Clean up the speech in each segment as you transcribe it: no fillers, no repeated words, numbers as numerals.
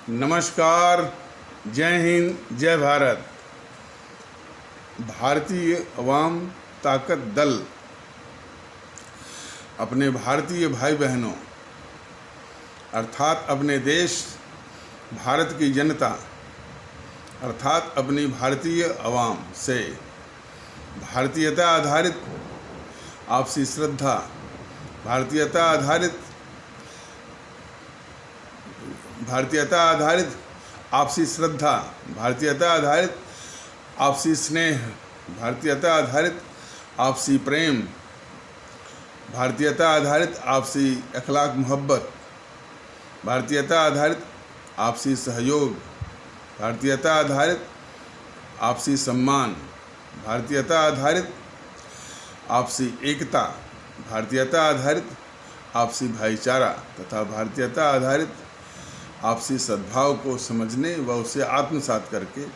नमस्कार, जय हिंद, जय भारत। भारतीय अवाम ताकत दल अपने भारतीय भाई बहनों अर्थात अपने देश भारत की जनता अर्थात अपनी भारतीय अवाम से भारतीयता आधारित आपसी श्रद्धा, भारतीयता आधारित आपसी श्रद्धा, भारतीयता आधारित आपसी स्नेह, भारतीयता आधारित आपसी प्रेम, भारतीयता आधारित आपसी अखलाक मोहब्बत, भारतीयता आधारित आपसी सहयोग, भारतीयता आधारित आपसी सम्मान, भारतीयता आधारित आपसी एकता, भारतीयता आधारित आपसी भाईचारा तथा भारतीयता आधारित आपसी सद्भाव को समझने व उसे आत्मसात करके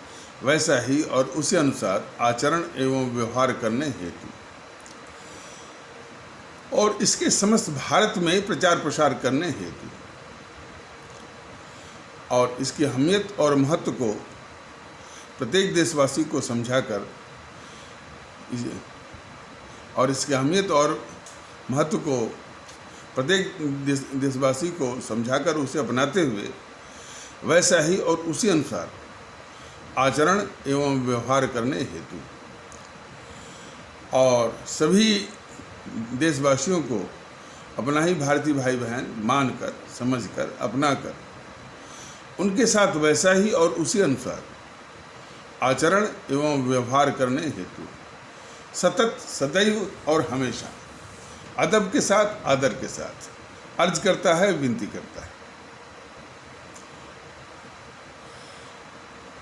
वैसा ही और उसी अनुसार आचरण एवं व्यवहार करने हेतु और इसके समस्त भारत में प्रचार प्रसार करने हेतु और इसकी अहमियत और महत्व को प्रत्येक देशवासी को समझाकर और इसकी अहमियत और महत्व को प्रत्येक देशवासी को समझाकर उसे अपनाते हुए वैसा ही और उसी अनुसार आचरण एवं व्यवहार करने हेतु और सभी देशवासियों को अपना ही भारतीय भाई बहन मानकर, समझकर, अपनाकर उनके साथ वैसा ही और उसी अनुसार आचरण एवं व्यवहार करने हेतु सतत, सदैव और हमेशा अदब के साथ, आदर के साथ अर्ज करता है, विनती करता है।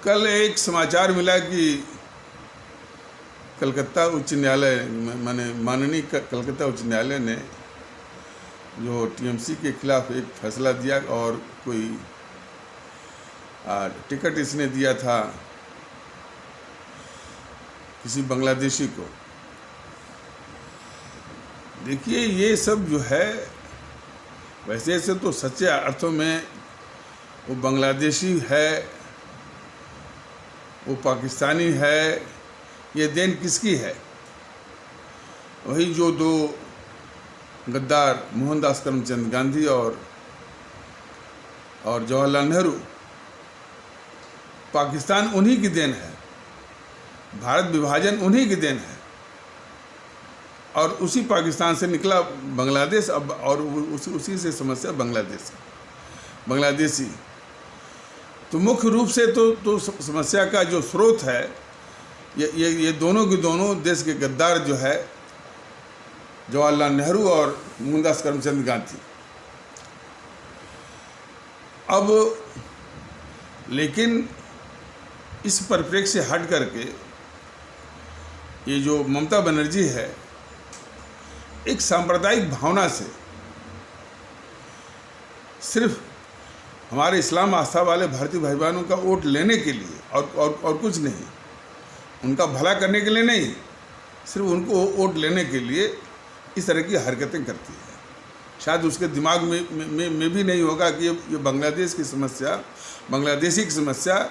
कल एक समाचार मिला कि कलकत्ता उच्च न्यायालय माननीय कलकत्ता उच्च न्यायालय ने जो टीएमसी के खिलाफ एक फैसला दिया और कोई टिकट इसने दिया था किसी बांग्लादेशी को। देखिए, ये सब जो है वैसे से तो सच्चे अर्थों में वो बांग्लादेशी है, वो पाकिस्तानी है, ये देन किसकी है? वही जो दो गद्दार मोहनदास करमचंद गांधी और जवाहरलाल नेहरू, पाकिस्तान उन्हीं की देन है, भारत विभाजन उन्हीं की देन है और उसी पाकिस्तान से निकला बांग्लादेश अब और उसी से समस्या बांग्लादेशी। तो मुख्य रूप से तो समस्या का जो स्रोत है ये दोनों के दोनों देश के गद्दार जो है जवाहरलाल नेहरू और मोहनदास करमचंद गांधी। अब लेकिन इस परिप्रेक्ष्य से हट करके ये जो ममता बनर्जी है एक सांप्रदायिक भावना से सिर्फ हमारे इस्लाम आस्था वाले भारतीय भाई बहनों का वोट लेने के लिए और कुछ नहीं, उनका भला करने के लिए नहीं, सिर्फ उनको वोट लेने के लिए इस तरह की हरकतें करती है। शायद उसके दिमाग में भी नहीं होगा कि ये बांग्लादेश की समस्या, बांग्लादेशी की समस्या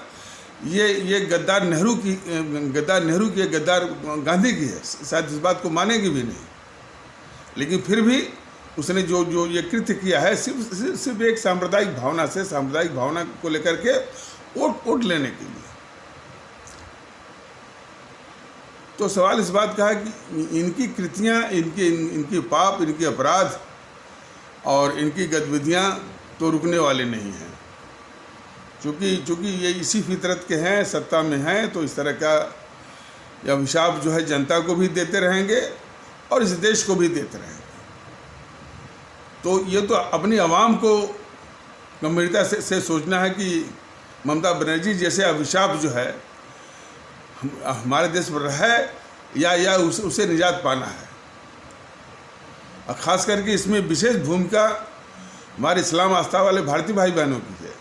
ये गद्दार नेहरू की गद्दार गांधी की है। शायद इस बात को मानेगी भी नहीं, लेकिन फिर भी उसने जो ये कृत्य किया है सिर्फ एक सांप्रदायिक भावना को लेकर के वोट लेने के लिए। तो सवाल इस बात का है कि इनकी कृतियाँ, इनकी पाप, इनके अपराध और इनकी गतिविधियाँ तो रुकने वाले नहीं हैं। चूँकि ये इसी फितरत के हैं, सत्ता में हैं, तो इस तरह का यह अभिशाप जो है जनता को भी देते रहेंगे और इस देश को भी देते रहेंगे। तो ये तो अपनी आवाम को गंभीरता से सोचना है कि ममता बनर्जी जैसे अभिशाप जो है हमारे देश पर है या उसे निजात पाना है। और ख़ास करके इसमें विशेष भूमिका हमारे इस्लाम आस्था वाले भारतीय भाई बहनों की है।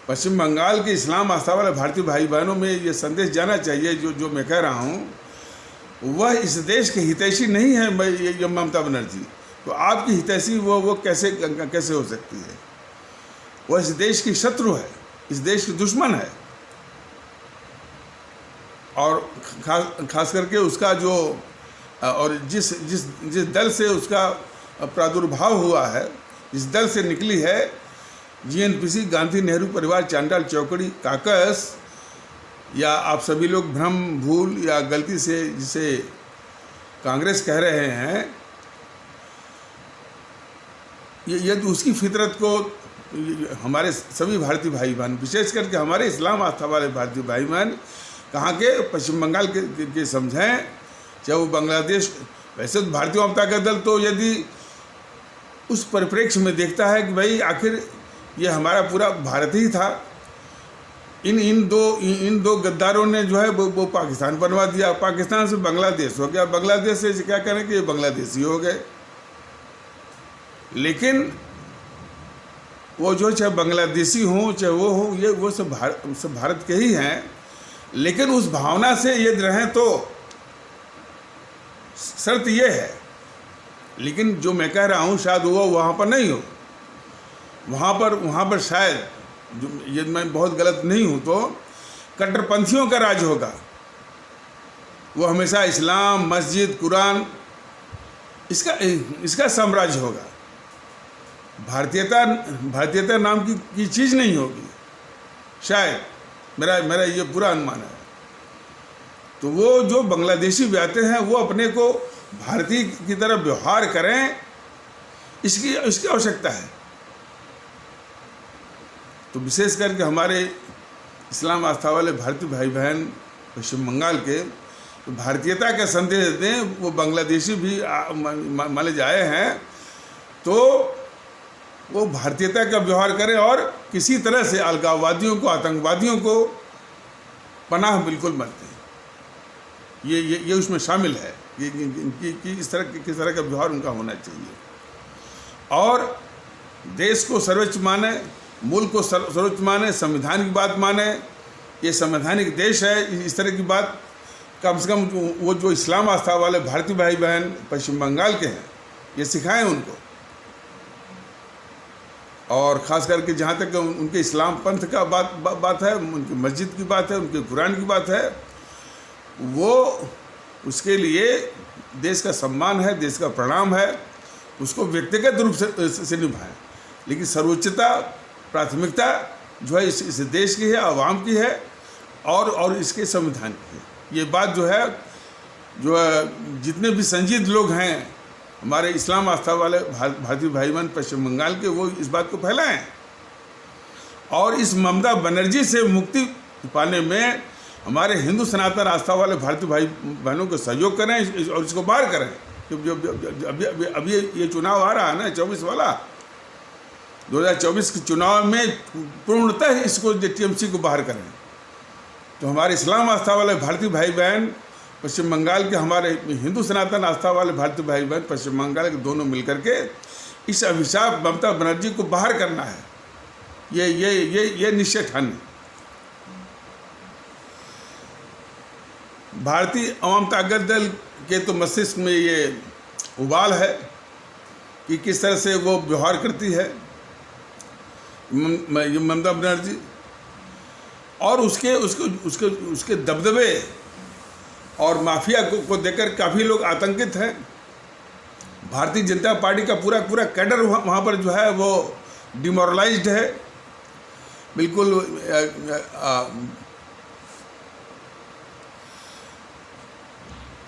पश्चिम बंगाल के इस्लाम आस्था वाले भारतीय भाई बहनों में ये संदेश जाना चाहिए जो मैं कह रहा हूँ, वह इस देश के हितैषी नहीं है ये ममता बनर्जी। तो आपकी हितैषी वो कैसे हो सकती है? वो इस देश की शत्रु है, इस देश की दुश्मन है। और खास करके उसका जो और जिस जिस जिस दल से उसका प्रादुर्भाव हुआ है, जिस दल से निकली है, जीएनपीसी, गांधी नेहरू परिवार, चांडाल चौकड़ी काकस, या आप सभी लोग भ्रम, भूल या गलती से जिसे कांग्रेस कह रहे हैं, यदि उसकी फितरत को हमारे सभी भारतीय भाई बहन, विशेष करके हमारे इस्लाम आस्था वाले भारतीय भाई बहन कहाँ के, पश्चिम बंगाल के समझें, चाहे वो बांग्लादेश। वैसे तो भारतीय जनता का दल तो यदि उस परिप्रेक्ष्य में देखता है कि भाई आखिर ये हमारा पूरा भारत ही था, इन दो गद्दारों ने जो है वो पाकिस्तान बनवा दिया, पाकिस्तान से बांग्लादेश हो गया, बांग्लादेश से क्या करें कि ये बांग्लादेशी हो गए। लेकिन वो जो चाहे बांग्लादेशी हों चाहे वो हो, ये वो सब भारत के ही हैं। लेकिन उस भावना से यदि रहें तो शर्त ये है, लेकिन जो मैं कह रहा हूँ शायद वो वहाँ पर नहीं हो, वहाँ पर शायद, जो यदि मैं बहुत गलत नहीं हूँ तो कट्टरपंथियों का राज होगा। वो हमेशा इस्लाम, मस्जिद, कुरान, इसका साम्राज्य होगा। भारतीयता नाम की चीज़ नहीं होगी, शायद मेरा ये पूरा अनुमान है। तो वो जो बांग्लादेशी भी आते हैं वो अपने को भारतीय की तरह व्यवहार करें, इसकी आवश्यकता है। तो विशेष करके हमारे इस्लाम आस्था वाले भारतीय भाई बहन पश्चिम बंगाल के तो भारतीयता का संदेश दें। वो बांग्लादेशी भी मान जाए हैं तो वो भारतीयता का व्यवहार करें और किसी तरह से अलगाववादियों को, आतंकवादियों को पनाह बिल्कुल मत दें। ये उसमें शामिल है कि किस तरह का व्यवहार उनका होना चाहिए। और देश को सर्वोच्च माने, मुल्क को सर्वोच्च माने, संविधान की बात माने। ये संवैधानिक देश है, इस तरह की बात कम से कम वो जो इस्लाम आस्था वाले भारतीय भाई बहन पश्चिम बंगाल के हैं ये सिखाएं उनको। और ख़ास करके जहाँ तक उनके इस्लाम पंथ का बात है, उनकी मस्जिद की बात है, उनके कुरान की बात है, वो उसके लिए देश का सम्मान है, देश का प्रणाम है, उसको व्यक्तिगत रूप से निभाएं। लेकिन सर्वोच्चता, प्राथमिकता जो है इस देश की है, आवाम की है और इसके संविधान की है। ये बात जो है जितने भी संजीद लोग हैं हमारे इस्लाम आस्था वाले भारतीय भाई बहन पश्चिम बंगाल के, वो इस बात को फैलाएं और इस ममता बनर्जी से मुक्ति पाने में हमारे हिंदू सनातन आस्था वाले भारतीय भाई बहनों को सहयोग करें और इसको बाहर करें। अभी ये चुनाव आ रहा है ना 24 वाला, 2024 के चुनाव में पूर्णतः इसको टीएमसी को बाहर करें। तो हमारे इस्लाम आस्था वाले भारतीय भाई बहन पश्चिम बंगाल के, हमारे हिंदू सनातन आस्था वाले भारतीय भाई बहन पश्चिम बंगाल के, दोनों मिलकर के इस अभिशाप ममता बनर्जी को बाहर करना है। ये निश्चय ठान। भारतीय अवाम ताकत दल के तो मस्तिष्क में ये उबाल है कि किस तरह से वो व्यवहार करती है ममता बनर्जी, और उसके दबदबे और माफिया को देखकर काफ़ी लोग आतंकित हैं। भारतीय जनता पार्टी का पूरा कैडर वहाँ पर जो है वो डिमोरलाइज्ड है बिल्कुल।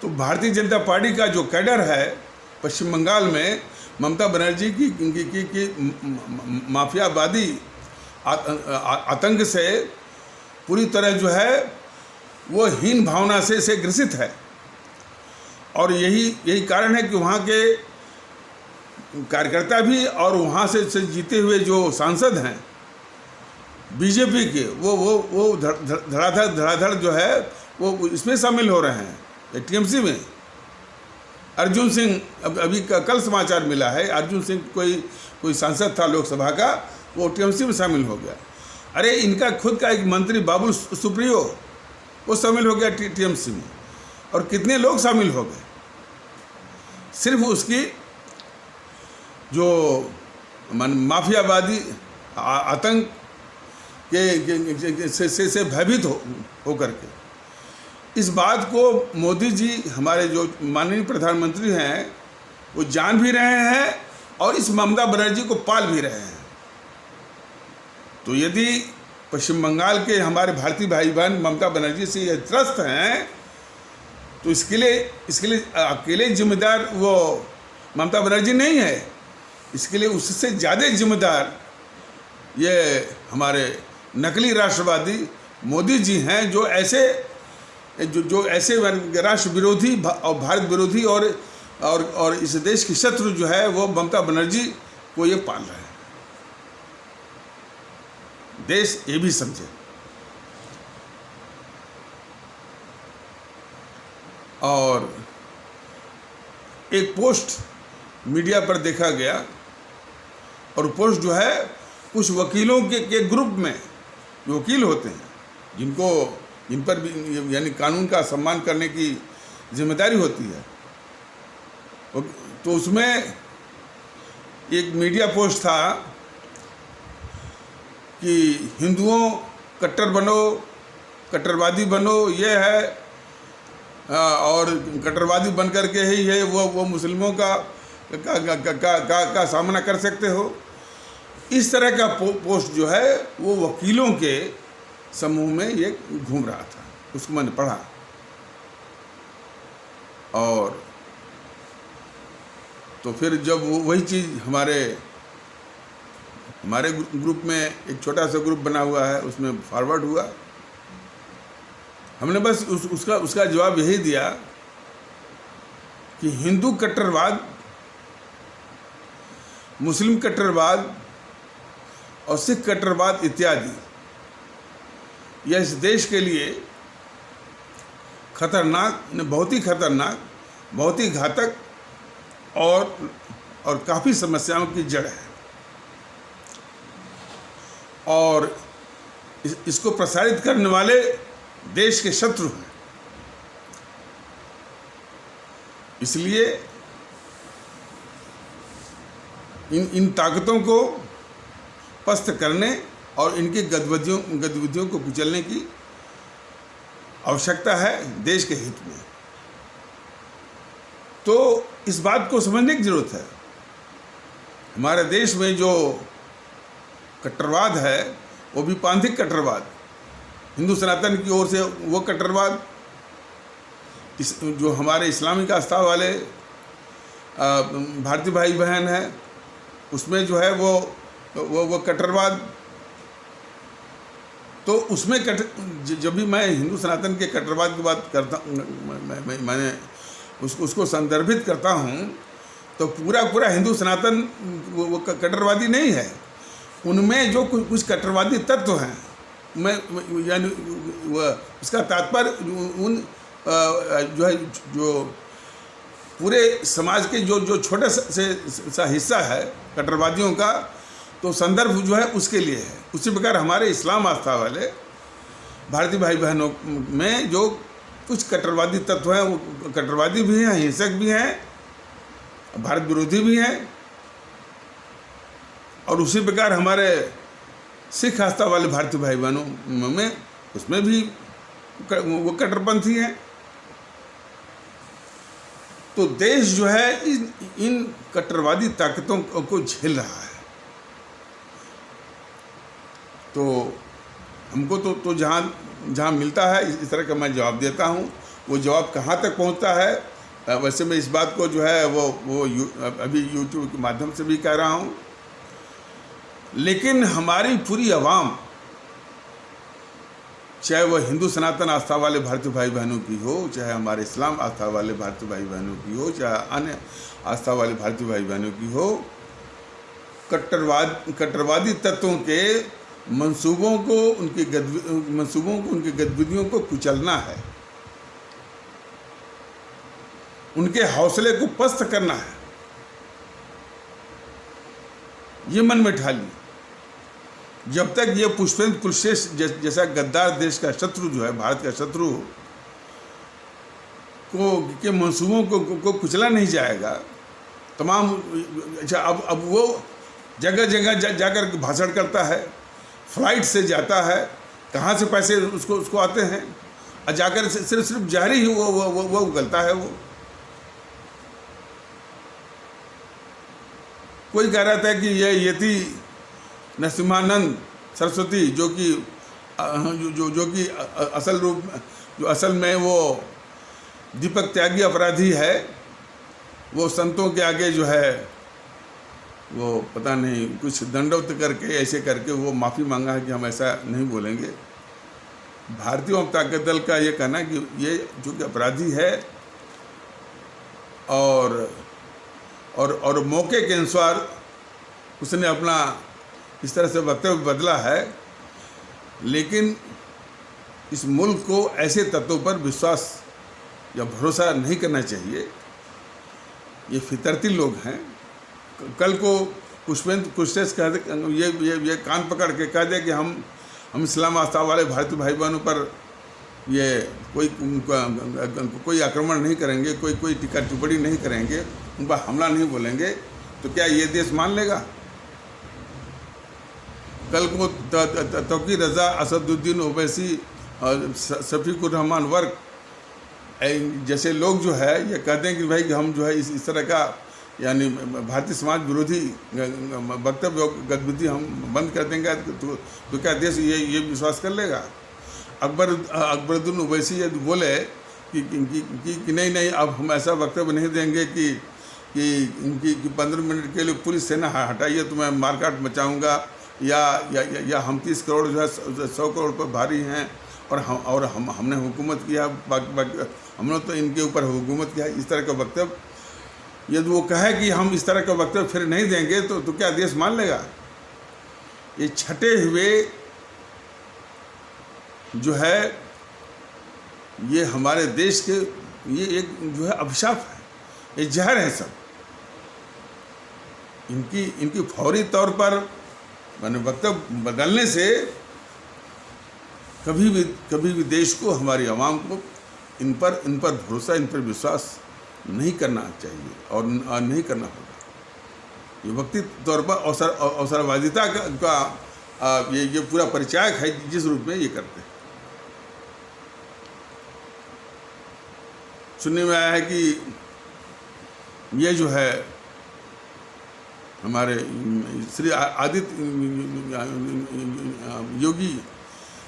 तो भारतीय जनता पार्टी का जो कैडर है पश्चिम बंगाल में ममता बनर्जी की माफियावादी आतंक से पूरी तरह जो है वो हीन भावना से ग्रसित है। और यही कारण है कि वहाँ के कार्यकर्ता भी और वहाँ से जीते हुए जो सांसद हैं बीजेपी के, वो धड़ाधड़ जो है वो इसमें शामिल हो रहे हैं टीएमसी में। अर्जुन सिंह, अभी कल समाचार मिला है, अर्जुन सिंह कोई सांसद था लोकसभा का, वो टीएमसी में शामिल हो गया। अरे इनका खुद का एक मंत्री बाबुल सुप्रियो वो शामिल हो गया टीएमसी में। और कितने लोग शामिल हो गए सिर्फ उसकी जो माफियावादी आतंक से भयभीत हो करके। इस बात को मोदी जी, हमारे जो माननीय प्रधानमंत्री हैं, वो जान भी रहे हैं और इस ममता बनर्जी को पाल भी रहे हैं। तो यदि पश्चिम बंगाल के हमारे भारतीय भाई बहन ममता बनर्जी से ये त्रस्त हैं, तो इसके लिए अकेले जिम्मेदार वो ममता बनर्जी नहीं है। इसके लिए उससे ज़्यादा जिम्मेदार ये हमारे नकली राष्ट्रवादी मोदी जी हैं, जो ऐसे राष्ट्र विरोधी और भारत विरोधी और इस देश की शत्रु जो है वो ममता बनर्जी को ये पाल रहे हैं। देश ये भी समझे। और एक पोस्ट मीडिया पर देखा गया, और पोस्ट जो है कुछ वकीलों के ग्रुप में, जो वकील होते हैं जिन पर भी यानी कानून का सम्मान करने की जिम्मेदारी होती है, तो उसमें एक मीडिया पोस्ट था कि हिंदुओं कट्टर बनो, कट्टरवादी बनो, ये है, और कट्टरवादी बन करके ही है वो मुस्लिमों का सामना कर सकते हो। इस तरह का पोस्ट जो है वो वकीलों के समूह में ये घूम रहा था, उसको मैंने पढ़ा। और तो फिर जब वही चीज़ हमारे ग्रुप में, एक छोटा सा ग्रुप बना हुआ है, उसमें फॉरवर्ड हुआ, हमने बस उसका जवाब यही दिया कि हिंदू कट्टरवाद, मुस्लिम कट्टरवाद और सिख कट्टरवाद इत्यादि, यह इस देश के लिए खतरनाक, बहुत ही खतरनाक, बहुत ही घातक और काफ़ी समस्याओं की जड़ है। और इसको प्रसारित करने वाले देश के शत्रु हैं। इसलिए इन ताकतों को पस्त करने और इनकी गतिविधियों को कुचलने की आवश्यकता है देश के हित में। तो इस बात को समझने की जरूरत है। हमारे देश में जो कट्टरवाद है वो भी पांथिक कट्टरवाद, हिंदू सनातन की ओर से वो कट्टरवाद, जो हमारे इस्लामिक आस्था वाले भारतीय भाई बहन हैं उसमें जो है वो कट्टरवाद। तो उसमें जब भी मैं हिंदू सनातन के कट्टरवाद की बात करता, मैंने उसको संदर्भित करता हूँ, तो पूरा हिंदू सनातन वो कट्टरवादी नहीं है। उनमें जो कुछ कट्टरवादी तत्व हैं, मैं यानी उसका तात्पर्य उन जो पूरे समाज के जो छोटा सा हिस्सा है कट्टरवादियों का, तो संदर्भ जो है उसके लिए है। उसी प्रकार हमारे इस्लाम आस्था वाले भारतीय भाई बहनों में जो कुछ कट्टरवादी तत्व हैं, वो कट्टरवादी भी हैं, हिंसक भी हैं, भारत विरोधी भी हैं। और उसी प्रकार हमारे सिख आस्था वाले भारतीय भाई बहनों में, उसमें भी वो कट्टरपंथी हैं। तो देश जो है इन कट्टरवादी ताकतों को झेल रहा है। तो हमको तो जहाँ मिलता है इस तरह का मैं जवाब देता हूँ। वो जवाब कहाँ तक पहुँचता है, वैसे मैं इस बात को जो है वो अभी यूट्यूब के माध्यम से भी कह रहा हूँ। लेकिन हमारी पूरी आवाम, चाहे वह हिंदू सनातन आस्था वाले भारतीय भाई बहनों की हो, चाहे हमारे इस्लाम आस्था वाले भारतीय भाई बहनों की हो, चाहे अन्य आस्था वाले भारतीय भाई बहनों की हो, कट्टरवादी तत्वों के मंसूबों को, उनकी गतिविधियों को कुचलना है, उनके हौसले को पस्त करना है। ये मन में ठालिए। जब तक ये पुष्पेंद्र कुलशेखर जैसा गद्दार देश का शत्रु जो है, भारत का शत्रु के मंसूबों को कुचला नहीं जाएगा, तमाम। अच्छा, अब वो जगह जगह जाकर भाषण करता है, फ्लाइट से जाता है, कहाँ से पैसे उसको आते हैं, और जाकर सिर्फ जाहिर ही वो उगलता है। वो कोई कह रहा था कि ये यति नरसिम्हानंद सरस्वती जो कि असल रूप जो असल में वो दीपक त्यागी अपराधी है, वो संतों के आगे जो है वो पता नहीं कुछ दंडवत करके ऐसे करके वो माफ़ी मांगा है कि हम ऐसा नहीं बोलेंगे। भारतीय जनता दल का ये कहना है कि ये जो कि अपराधी है और मौके के अनुसार उसने अपना इस तरह से वक्तव्य बदला है, लेकिन इस मुल्क को ऐसे तत्वों पर विश्वास या भरोसा नहीं करना चाहिए। ये फितरती लोग हैं। कल को पुष्पेंद्र कुशरेश कह दे, ये कान पकड़ के कह दे कि हम इस्लाम आस्था वाले भारतीय भाई बहनों पर ये कोई आक्रमण नहीं करेंगे, कोई टीका टिप्पणी नहीं करेंगे, उन पर हमला नहीं बोलेंगे, तो क्या ये देश मान लेगा? कल को तौकीर रज़ा, असदुद्दीन ओवैसी और शफीकुर रहमान वर्क जैसे लोग जो है ये कहते हैं कि भाई हम जो है इस तरह का यानी भारतीय समाज विरोधी वक्तव्य गतिविधि हम बंद कर देंगे, तो क्या देश ये विश्वास कर लेगा? अकबरुद्दीन ओवैसी यदि बोले कि नहीं अब हम ऐसा वक्तव्य नहीं देंगे कि 15 मिनट के लिए पुलिस सेना हटाइए तो मैं मारकाट मचाऊंगा, या हम 30 करोड़ जो है 100 करोड़ पर भारी हैं और हमने हुकूमत किया, हमने तो इनके ऊपर हुकूमत किया, इस तरह का वक्तव्य यदि वो कहे कि हम इस तरह का वक्तव्य फिर नहीं देंगे तो क्या देश मान लेगा? ये छटे हुए जो है ये हमारे देश के ये एक जो है अभिशाप है, ये जहर है सब। इनकी फौरी तौर पर मैंने वक्तव्य बदलने से कभी भी देश को, हमारी आवाम को इन पर भरोसा, इन पर विश्वास नहीं करना चाहिए और नहीं करना होगा। ये वक्ती तौर पर अवसरवादिता का ये पूरा परिचायक है जिस रूप में ये करते हैं। सुनने में आया है कि ये जो है हमारे श्री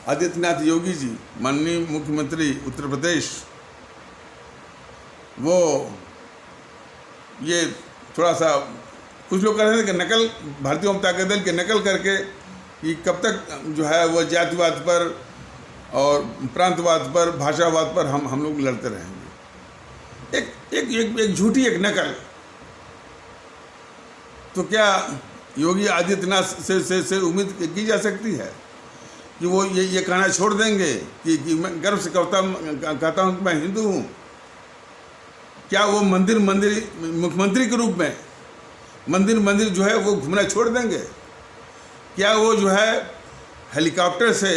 आदित्यनाथ योगी जी, माननीय मुख्यमंत्री उत्तर प्रदेश, वो ये थोड़ा सा कुछ लोग कह रहे थे कि नकल, भारतीय जनता दल के नकल करके कि कब तक जो है वो जातिवाद पर और प्रांतवाद पर, भाषावाद पर हम लोग लड़ते रहेंगे। एक झूठी एक नकल। तो क्या योगी आदित्यनाथ से उम्मीद की जा सकती है कि वो ये कहना छोड़ देंगे कि मैं गर्व से कहता हूँ कि मैं हिंदू हूँ? क्या वो मंदिर मुख्यमंत्री के रूप में मंदिर जो है वो घूमना छोड़ देंगे? क्या वो जो है हेलीकॉप्टर से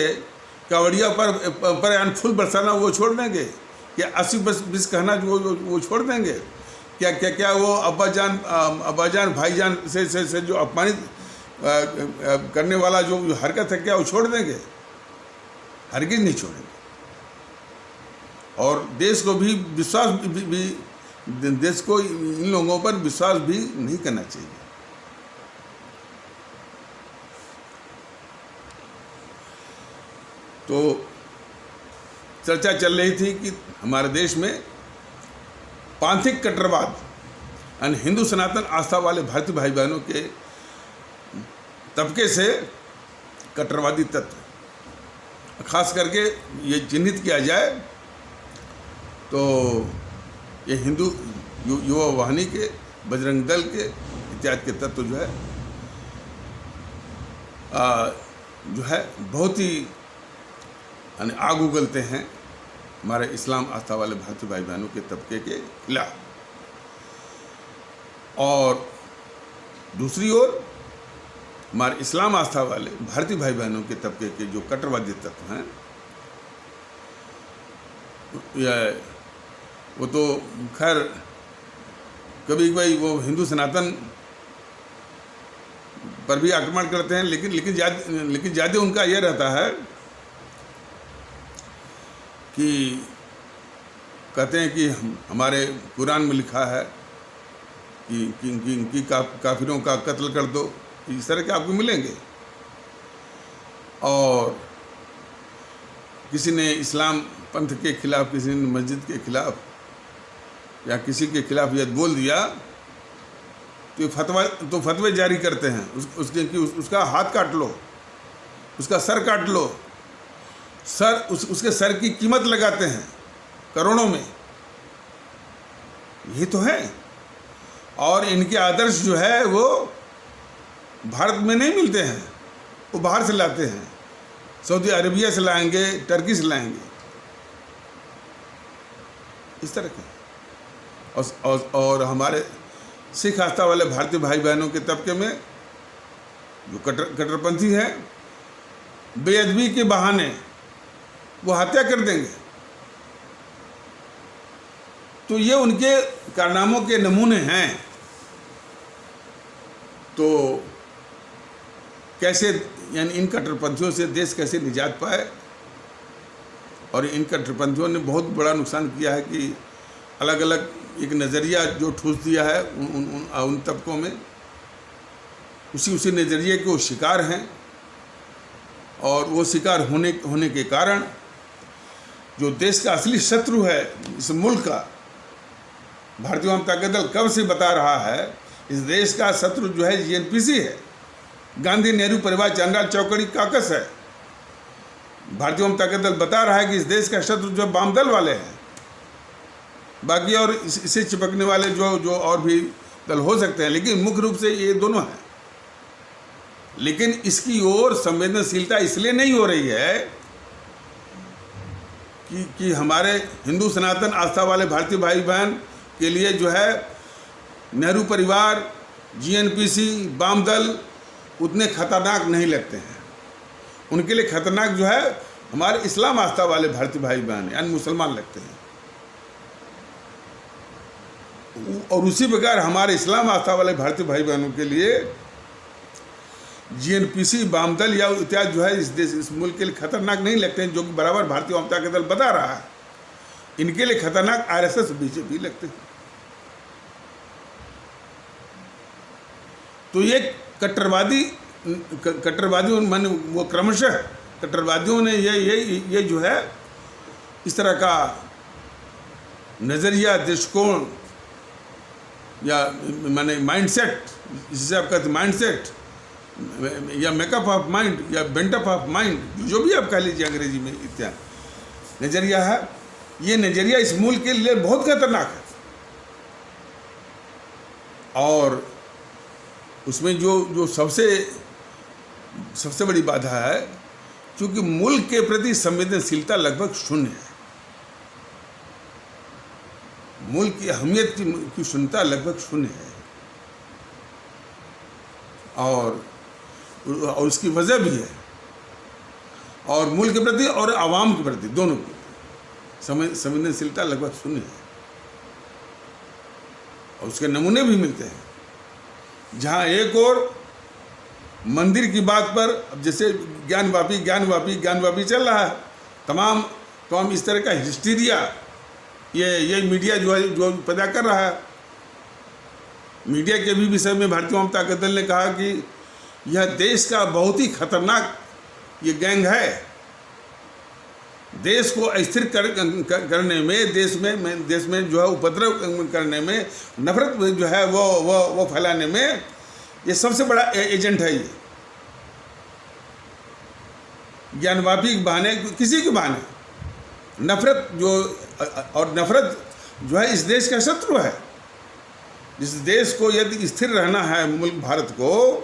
कावड़िया पर फूल बरसाना वो छोड़ देंगे? क्या 80-20 कहना वो छोड़ देंगे? क्या वो अब्बाजान भाईजान से जो अपमानित करने वाला जो हरकत है क्या वो छोड़ देंगे? हरगिज नहीं छोड़ेंगे। और देश को भी विश्वास देश को इन लोगों पर विश्वास भी नहीं करना चाहिए। तो चर्चा चल रही थी कि हमारे देश में पांथिक कट्टरवाद यानी हिंदू सनातन आस्था वाले भारतीय भाई बहनों के तबके से कट्टरवादी तत्व, खास करके ये चिन्हित किया जाए तो ये हिंदू युवा वाहिनी के, बजरंग दल के इत्यादि के तत्व जो है बहुत ही यानी आग उगलते हैं हमारे इस्लाम आस्था वाले भारतीय भाई बहनों के तबके के खिलाफ। और दूसरी ओर हमारे इस्लाम आस्था वाले भारतीय भाई बहनों के तबके के जो कट्टरवादी तत्व हैं, वो तो खैर कभी वो हिंदू सनातन पर भी आक्रमण करते हैं, लेकिन ज़्यादा उनका यह रहता है कि कहते हैं कि हमारे कुरान में लिखा है कि काफिरों का कत्ल कर दो, इस तरह के आपको मिलेंगे। और किसी ने इस्लाम पंथ के खिलाफ, किसी ने मस्जिद के खिलाफ या किसी के खिलाफ यह बोल दिया तो फतवे जारी करते हैं उसका हाथ काट लो, उसका सर काट लो। उसके सर की कीमत लगाते हैं करोड़ों में। ये तो है। और इनके आदर्श जो है वो भारत में नहीं मिलते हैं, वो बाहर से लाते हैं, सऊदी अरबिया से लाएंगे, टर्की से लाएंगे, इस तरह के। और हमारे सिख आस्था वाले भारतीय भाई बहनों के तबके में जो कट्टरपंथी हैं, बेअदबी के बहाने वो हत्या कर देंगे। तो ये उनके कारनामों के नमूने हैं। तो कैसे, यानी इन कट्टरपंथियों से देश कैसे निजात पाए। और इन कट्टरपंथियों ने बहुत बड़ा नुकसान किया है कि अलग अलग एक नज़रिया जो ठूस दिया है उन तबकों में, उसी नज़रिए के वो शिकार हैं। और वो शिकार होने के कारण जो देश का असली शत्रु है इस मुल्क का, भारतीय जनता दल कब से बता रहा है, इस देश का शत्रु जो है जीएनपीसी है, गांधी नेहरू परिवार चांडाल चौकड़ी काकस है। भारतीय जनता दल बता रहा है कि इस देश का शत्रु जो वाम दल वाले हैं। बाकी और इससे चिपकने वाले जो और भी दल हो सकते हैं, लेकिन मुख्य रूप से ये दोनों हैं। लेकिन इसकी ओर संवेदनशीलता इसलिए नहीं हो रही है कि हमारे हिंदू सनातन आस्था वाले भारतीय भाई बहन के लिए जो है नेहरू परिवार, जीएनपीसी, वाम दल उतने खतरनाक नहीं लगते हैं। उनके लिए खतरनाक जो है हमारे इस्लाम आस्था वाले भारतीय भाई बहन यानी मुसलमान लगते हैं। और उसी प्रकार हमारे इस्लाम आस्था वाले भारतीय भाई बहनों के लिए जीएनपीसी, वाम दल या इत्यादि जो है इस मुल्क के लिए खतरनाक नहीं लगते हैं, जो कि बराबर भारतीय जनता दल बता रहा है। इनके लिए खतरनाक आरएसएस, बीजेपी लगते हैं। तो ये कट्टरवादियों माने वो क्रमशः कट्टरवादियों ने ये जो है इस तरह का नज़रिया, दृष्टिकोण या माने माइंडसेट, जिसे आप कहते माइंडसेट या मेकअप ऑफ माइंड या बेंटअप ऑफ माइंड, जो भी आप कह लीजिए अंग्रेजी में, इत्यादि नज़रिया है। ये नज़रिया इस मुल्क के लिए बहुत खतरनाक है। और उसमें जो सबसे बड़ी बाधा है, क्योंकि मुल्क के प्रति संवेदनशीलता लगभग शून्य है। मुल्क की अहमियत की शून्यता लगभग शून्य है। और उसकी वजह भी है। और मुल्क के प्रति और आवाम के प्रति, दोनों की संवेदनशीलता लगभग शून्य है। और उसके नमूने भी मिलते हैं। जहाँ एक और मंदिर की बात पर, अब जैसे ज्ञानवापी चल रहा है, तमाम इस तरह का हिस्टीरिया ये मीडिया जो पैदा कर रहा है। मीडिया के भी विषय में भारतीय जनता दल ने कहा कि यह देश का बहुत ही खतरनाक ये गैंग है। देश को अस्थिर करने में, देश में जो है उपद्रव करने में, नफरत जो है वो फैलाने में ये सबसे बड़ा एजेंट है। ये ज्ञानवापी के बहाने, किसी के बहाने नफरत नफरत जो है इस देश का शत्रु है। जिस देश को यदि स्थिर रहना है, मुल्क भारत को,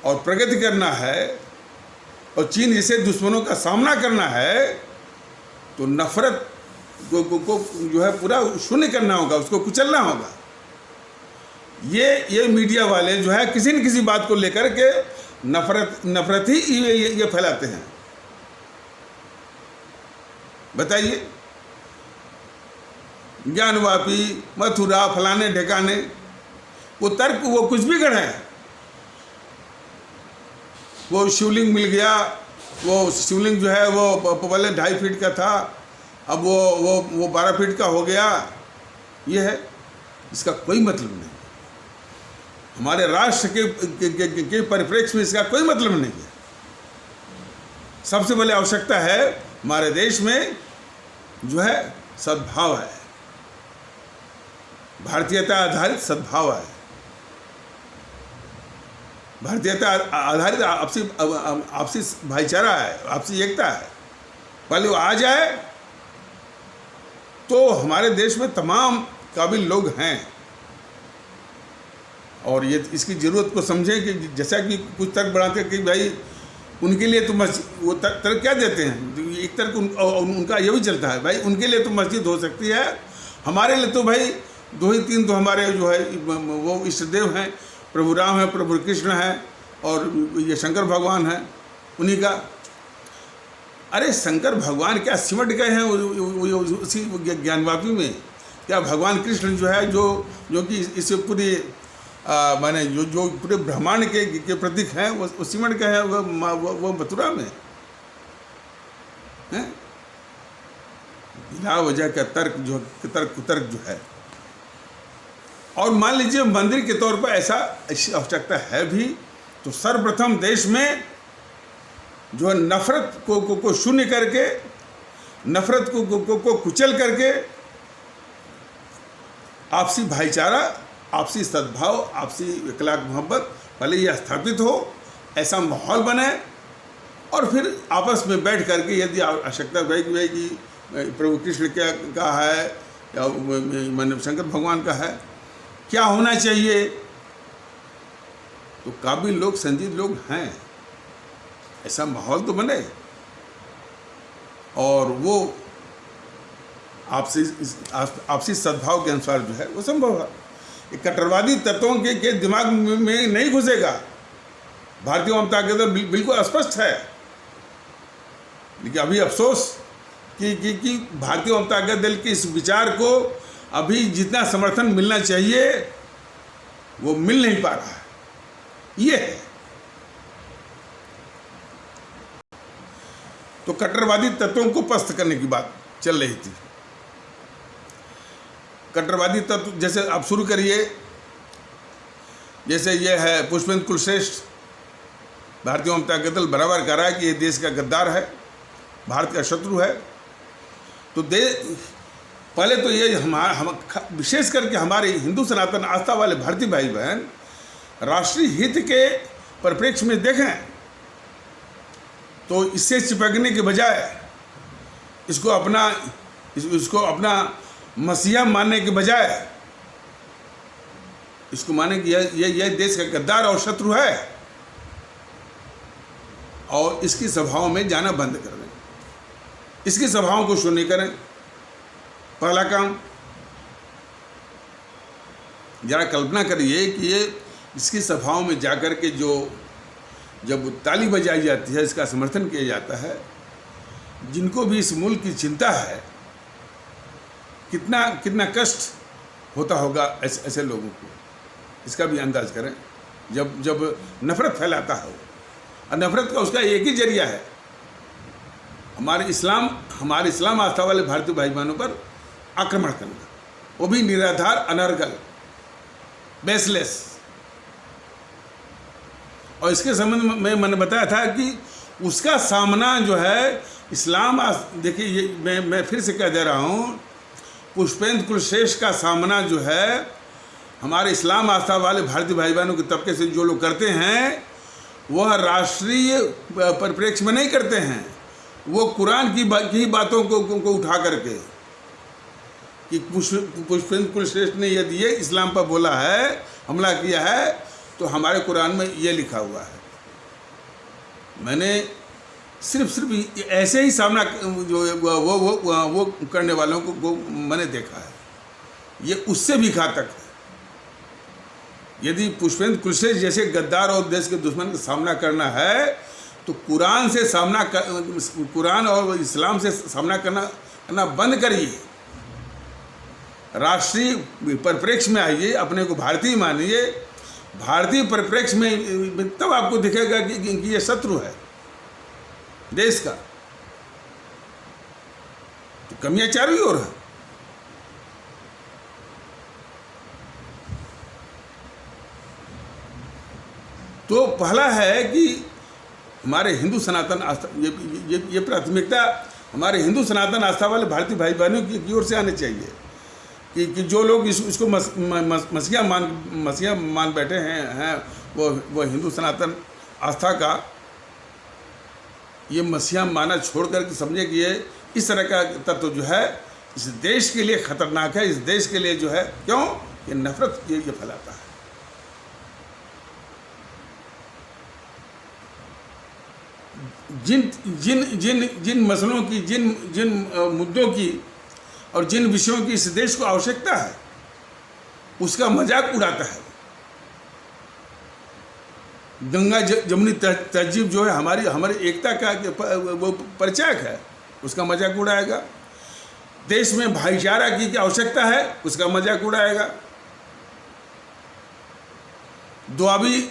और प्रगति करना है और चीन जैसे दुश्मनों का सामना करना है, तो नफरत को जो है पूरा शून्य करना होगा, उसको कुचलना होगा। ये मीडिया वाले जो है किसी न किसी बात को लेकर के नफरत ही ये फैलाते हैं। बताइए, ज्ञानवापी, मथुरा, फलाने ढेकाने, वो तर्क वो कुछ भी गढ़े, वो शिवलिंग मिल गया, वो शिवलिंग जो है वो पहले 2.5 फीट का था, अब वो 12 फीट का हो गया। ये है, इसका कोई मतलब नहीं। हमारे राष्ट्र के परिप्रेक्ष्य में इसका कोई मतलब नहीं है। सबसे पहले आवश्यकता है हमारे देश में जो है सद्भाव है, भारतीयता आधारित सद्भाव है, भारतीयता आधारित आपसी भाईचारा है, आपसी एकता है। पहले वो आ जाए तो हमारे देश में तमाम काबिल लोग हैं, और ये इसकी ज़रूरत को समझें कि जैसा कि कुछ तर्क बढ़ाते हैं कि भाई उनके लिए तो मस्जिद, वो तर्क क्या देते हैं, एक तर्क उनका ये भी चलता है, भाई उनके लिए तो मस्जिद हो सकती है, हमारे लिए तो भाई 2 ही 3 तो हमारे जो है वो इष्ट देव हैं, प्रभु राम है, प्रभु कृष्ण है, और ये शंकर भगवान है, उन्हीं का। अरे शंकर भगवान क्या सिमट गए हैं उसी ज्ञानवापी में? क्या भगवान कृष्ण जो है जो कि इस पूरी माने जो पूरे ब्रह्मांड के प्रतीक हैं वो सिमट गए हैं वो मथुरा में हैं? बिला वजह का तर्क जो है। और मान लीजिए मंदिर के तौर पर ऐसा आवश्यकता है भी, तो सर्वप्रथम देश में जो है नफरत को शून्य करके, नफरत को कुचल करके आपसी भाईचारा, आपसी सद्भाव, आपसी इखलाक मोहब्बत पहले यह स्थापित हो, ऐसा माहौल बने, और फिर आपस में बैठ करके यदि आवश्यकता है कि प्रभु कृष्ण क्या का है या मानव शंकर भगवान का है, क्या होना चाहिए, तो काबिल लोग, संजीद लोग हैं, ऐसा माहौल तो बने, और वो आपसी सद्भाव के अनुसार जो है वो संभव है। कट्टरवादी तत्वों के दिमाग में नहीं घुसेगा। भारतीय ममता के तो बिल्कुल स्पष्ट है, लेकिन अभी अफसोस कि भारतीय ममता के दल के इस विचार को अभी जितना समर्थन मिलना चाहिए वो मिल नहीं पा रहा है। ये है तो कट्टरवादी तत्वों को पस्त करने की बात चल रही थी। कट्टरवादी तत्व जैसे आप शुरू करिए, जैसे ये है पुष्पेंद्र कुलश्रेष्ठ, भारतीय जनता दल बराबर कर रहा है कि ये देश का गद्दार है, भारत का शत्रु है। तो पहले तो ये हम विशेष करके हमारे हिंदू सनातन आस्था वाले भारतीय भाई बहन राष्ट्रीय हित के परिप्रेक्ष्य में देखें, तो इससे चिपकने के बजाय इसको अपना मसीहा मानने के बजाय इसको माने कि यह देश का गद्दार और शत्रु है, और इसकी सभाओं में जाना बंद कर दें, इसकी सभाओं को शून्य करें। पहला काम, जरा कल्पना करिए कि ये इसकी सभाओं में जाकर के जब ताली बजाई जाती है, इसका समर्थन किया जाता है, जिनको भी इस मुल्क की चिंता है, कितना कष्ट होता होगा ऐसे लोगों को, इसका भी अंदाज करें। जब नफरत फैलाता हो, और नफरत का उसका एक ही जरिया है, हमारे इस्लाम आस्था वाले भारतीय भाई बहनों पर आक्रमण करना, वो भी निराधार, अनर्गल, बेसलेस। और इसके संबंध में मैंने बताया था कि उसका सामना जो है इस्लाम, देखिए ये मैं फिर से कह दे रहा हूँ, पुष्पेंद्र कुलश्रेष्ठ का सामना जो है हमारे इस्लाम आस्था वाले भारतीय भाई बहनों के तबके से जो लोग करते हैं, वह राष्ट्रीय परिप्रेक्ष्य में नहीं करते हैं, वो कुरान की बातों को उठा करके कि पुष्पेंद्र कुलश्रेष्ठ ने यदि ये इस्लाम पर बोला है, हमला किया है, तो हमारे कुरान में ये लिखा हुआ है। मैंने सिर्फ ऐसे ही सामना जो वो करने वालों को मैंने देखा है, ये उससे भी घातक है। यदि पुष्पेंद्र कुलश्रेष्ठ जैसे गद्दार और देश के दुश्मन का सामना करना है, तो कुरान और इस्लाम से सामना करना बंद करिए, राष्ट्रीय परिप्रेक्ष्य में आइए, अपने को भारतीय मानिए, भारतीय परिप्रेक्ष्य में तब आपको दिखेगा कि ये शत्रु है देश का। तो कमियां चारों ही ओर है। तो पहला है कि हमारे हिंदू सनातन आस्था, ये प्राथमिकता हमारे हिंदू सनातन आस्था वाले भारतीय भाई बहनों की ओर से आने चाहिए कि जो लोग इसको मसीहा मान बैठे हैं वो हिंदू सनातन आस्था का ये मसीहा माना छोड़ कर समझे कि ये इस तरह का तत्व जो है इस देश के लिए खतरनाक है, इस देश के लिए जो है क्यों ये नफरत ये फैलाता है। जिन मसलों की, जिन मुद्दों की और जिन विषयों की इस देश को आवश्यकता है उसका मजाक उड़ाता है। गंगा जमुनी तहजीब जो है हमारी एकता का वो परिचायक है, उसका मजाक उड़ाएगा। देश में भाईचारा की आवश्यकता है, उसका मजाक उड़ाएगा। द्वाबी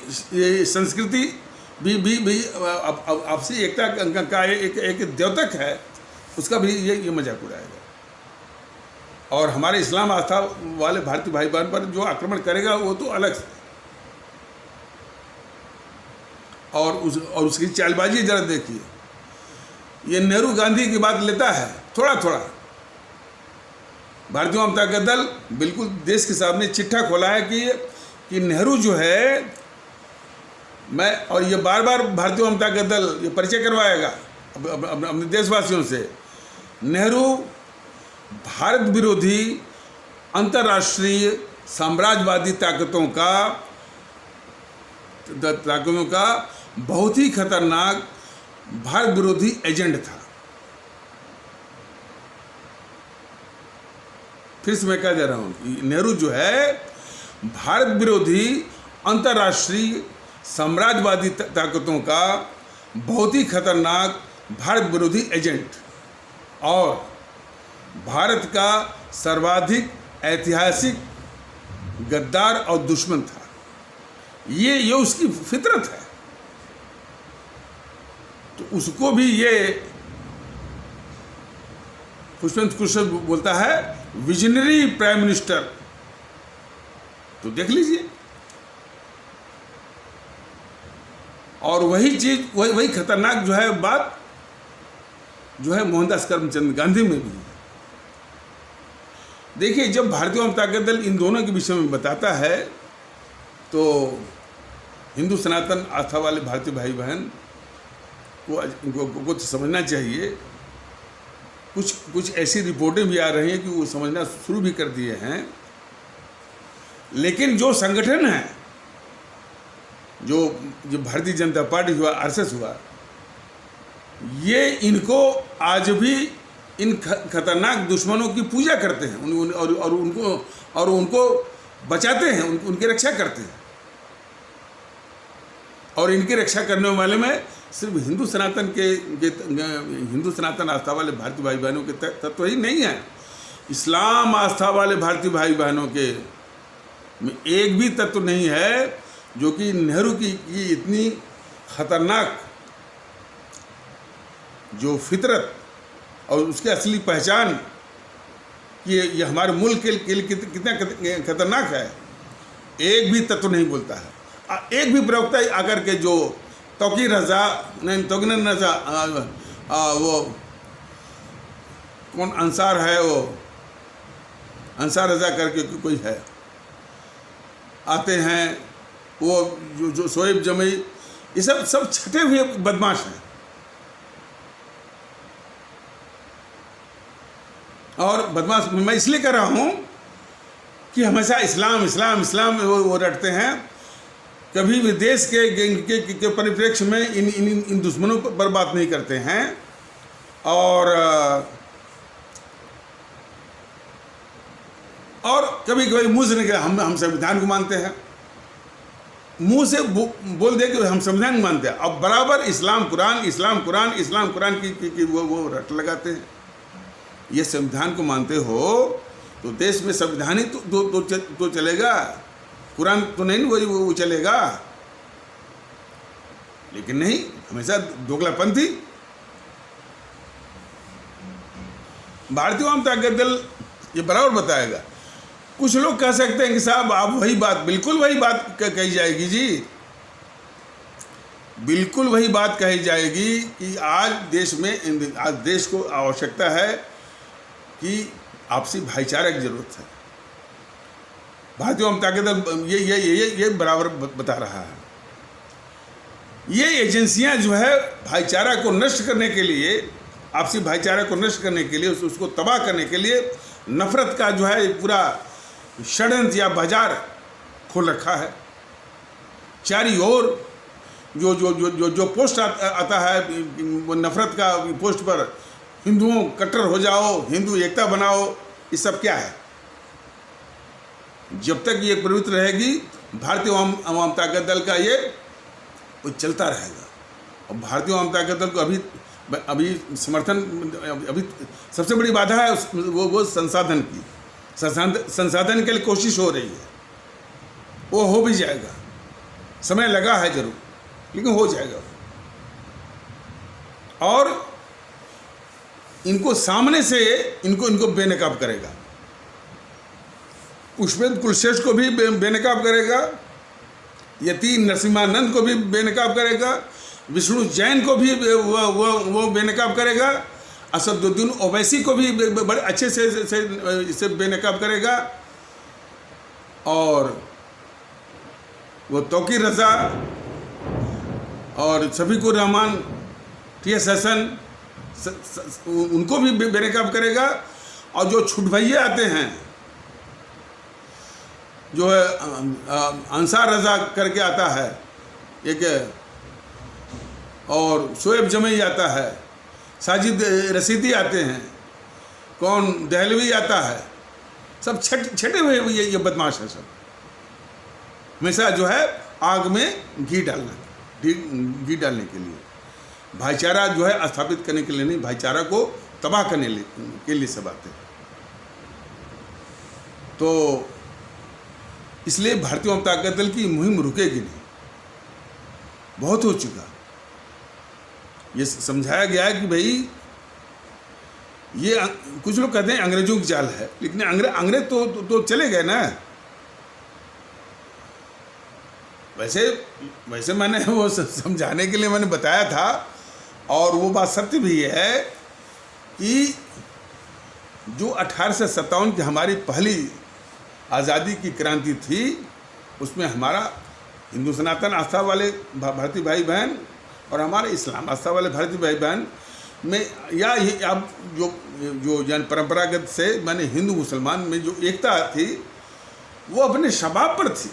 संस्कृति भी आपसी एकता का एक द्योतक है, उसका भी ये मजाक उड़ाएगा। और हमारे इस्लाम आस्था वाले भारतीय भाई बहन पर जो आक्रमण करेगा वो तो अलग से। और उसकी चालबाजी जरा देखिए। ये नेहरू गांधी की बात लेता है थोड़ा थोड़ा। भारतीय जनता का दल बिल्कुल देश के सामने चिट्ठा खोला है कि नेहरू जो है और ये बार बार भारतीय जनता का दल ये परिचय करवाएगा अपने देशवासियों से। नेहरू भारत विरोधी अंतर्राष्ट्रीय साम्राज्यवादी ताकतों का बहुत ही खतरनाक भारत विरोधी एजेंट था। फिर से मैं कह दे रहा हूं कि नेहरू जो है भारत विरोधी अंतर्राष्ट्रीय साम्राज्यवादी ताकतों का बहुत ही खतरनाक भारत विरोधी एजेंट और भारत का सर्वाधिक ऐतिहासिक गद्दार और दुश्मन था। ये उसकी फितरत है। तो उसको भी ये पुष्पेंद्र कुशल बोलता है विजनरी प्राइम मिनिस्टर। तो देख लीजिए। और वही चीज वही खतरनाक जो है बात जो है मोहनदास करमचंद गांधी में भी। देखिए, जब भारतीय जनता दल इन दोनों के विषय में बताता है तो हिंदू सनातन आस्था वाले भारतीय भाई बहन को समझना चाहिए। कुछ ऐसी रिपोर्टें भी आ रही हैं कि वो समझना शुरू भी कर दिए हैं। लेकिन जो संगठन है, जो भारतीय जनता पार्टी हुआ, आरएसएस हुआ, ये इनको आज भी इन खतरनाक दुश्मनों की पूजा करते हैं और उनको बचाते हैं, उनकी रक्षा करते हैं। और इनकी रक्षा करने वाले में सिर्फ हिंदू सनातन आस्था वाले भारतीय भाई बहनों के तत्व ही नहीं है। इस्लाम आस्था वाले भारतीय भाई बहनों के में एक भी तत्व नहीं है जो कि नेहरू की इतनी खतरनाक जो फितरत और उसकी असली पहचान कि ये हमारे मुल्क के लिए कितना खतरनाक है, एक भी तत्व नहीं बोलता है। एक भी प्रवक्ता आकर के जो तौकीर रजा वो कौन अंसार है, वो अंसार रजा करके कोई है, आते हैं वो जो शोएब जमई, ये सब छठे हुए बदमाश हैं। और बदमाश मैं इसलिए कह रहा हूँ कि हमेशा इस्लाम वो रटते हैं। कभी भी देश के परिप्रेक्ष्य में इन दुश्मनों पर बात नहीं करते हैं। और कभी मुंह से निकले हम संविधान को मानते हैं, मुंह से बोल दे कि हम संविधान को मानते हैं। अब बराबर इस्लाम कुरान की वो रट लगाते हैं। ये संविधान को मानते हो तो देश में संविधान ही तो चलेगा। कुरान तो नहीं वही वो चलेगा। लेकिन नहीं, हमेशा दोगलापंथी। भारतीय आम ताकत दल ये बराबर बताएगा। कुछ लोग कह सकते हैं कि साहब आप वही बात, बिल्कुल वही बात कही जाएगी जी, बिल्कुल वही बात कही जाएगी कि आज देश को आवश्यकता है कि आपसी भाईचारे की जरूरत है। भारतीय आम ताकत दल ये बराबर बता रहा है। ये एजेंसियां जो है भाईचारा को नष्ट करने के लिए, आपसी भाईचारे को नष्ट करने के लिए, उसको तबाह करने के लिए नफरत का जो है पूरा षड्यंत्र या बाजार खोल रखा है। चारों ओर जो पोस्ट आता है वो नफरत का पोस्ट पर, हिंदुओं कट्टर हो जाओ, हिंदू एकता बनाओ, ये सब क्या है? जब तक ये प्रवृत्ति रहेगी भारतीय आम ताकत दल का ये वो चलता रहेगा। और भारतीय आम ताकत दल को अभी समर्थन, अभी सबसे बड़ी बाधा है वो संसाधन की। संसाधन के लिए कोशिश हो रही है, वो हो भी जाएगा। समय लगा है जरूर, लेकिन हो जाएगा। और इनको सामने से इनको बेनकाब करेगा। पुष्पेंद्र कुलश्रेष्ठ को भी बेनकाब करेगा, यति नरसिम्हानंद को भी बेनकाब करेगा, विष्णु जैन को भी वो बेनकाब करेगा, असदुद्दीन ओवैसी को भी बड़े अच्छे से इसे बेनकाब करेगा, और वो तौकीर रज़ा और शफीकुर रहमान, टी.एस. हसन, उनको भी बेनकाब करेगा। और जो छुटभैया आते हैं, जो है अंसार रज़ा करके आता है एक, और शोएब जमई आता है, साजिद रशीदी आते हैं, कौन दहलवी आता है, सब छटे हुए ये बदमाश है। सब हमेशा जो है आग में घी डालने के लिए, भाईचारा जो है स्थापित करने के लिए नहीं, भाईचारा को तबाह करने के लिए सब आते हैं। तो इसलिए भारतीय आम ताकत दल की मुहिम रुकेगी नहीं, बहुत हो चुका। ये समझाया गया है कि भाई ये कुछ लोग कहते हैं अंग्रेजों की चाल है, लेकिन अंग्रेज तो चले गए ना। वैसे मैंने वो समझाने के लिए मैंने बताया था, और वो बात सत्य भी है कि जो 1857 की हमारी पहली आज़ादी की क्रांति थी, उसमें हमारा हिंदू सनातन आस्था वाले भारतीय भाई बहन और हमारे इस्लाम आस्था वाले भारतीय भाई बहन में, या अब जो जन परंपरागत से मैंने हिंदू मुसलमान में जो एकता थी, वो अपने शबाब पर थी,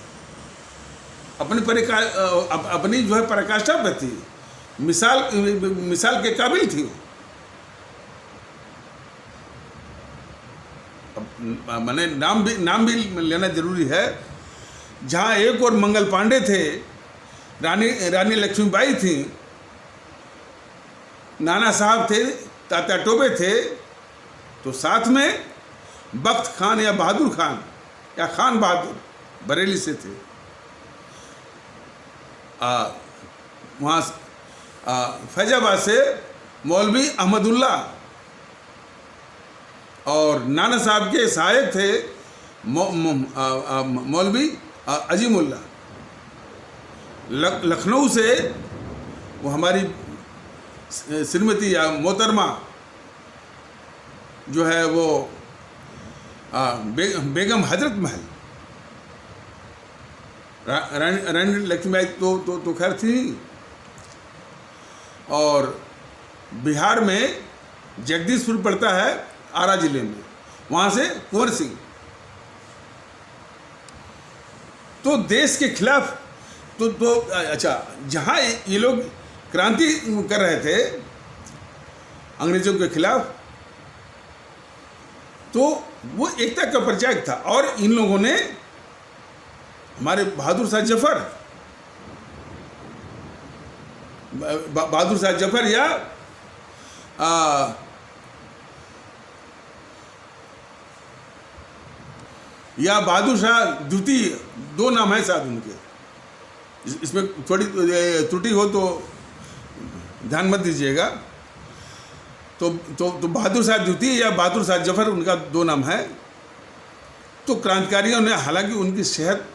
अपनी जो है पराकाष्ठा पर थी, मिसाल के काबिल थी। मैंने नाम भी लेना जरूरी है। जहाँ एक और मंगल पांडे थे, रानी लक्ष्मीबाई थी, नाना साहब थे, तात्या टोपे थे, तो साथ में बख्त खान या बहादुर खान या खान बहादुर बरेली से थे। वहाँ फैजाबाद से मौलवी अहमदुल्ला, और नाना साहब के सहायक थे मौलवी अजीमुल्ला। लखनऊ से वो हमारी श्रीमती या मोहतरमा जो है वो बेगम हजरत महल, रानी लक्ष्मीबाई तो खैर थी। और बिहार में जगदीशपुर पड़ता है आरा जिले में, वहाँ से कुंवर सिंह। तो देश के खिलाफ तो अच्छा, जहाँ ये लोग क्रांति कर रहे थे अंग्रेजों के खिलाफ, तो वो एकता का परिचायक था। और इन लोगों ने हमारे बहादुर शाह जफर या या बहादुर शाह द्वितीय, 2 नाम है शायद उनके। इसमें थोड़ी त्रुटि हो तो ध्यान मत दीजिएगा। तो बहादुर शाह द्वितीय या बहादुर शाह जफर उनका 2 नाम है। तो क्रांतिकारियों ने, हालांकि उनकी सेहत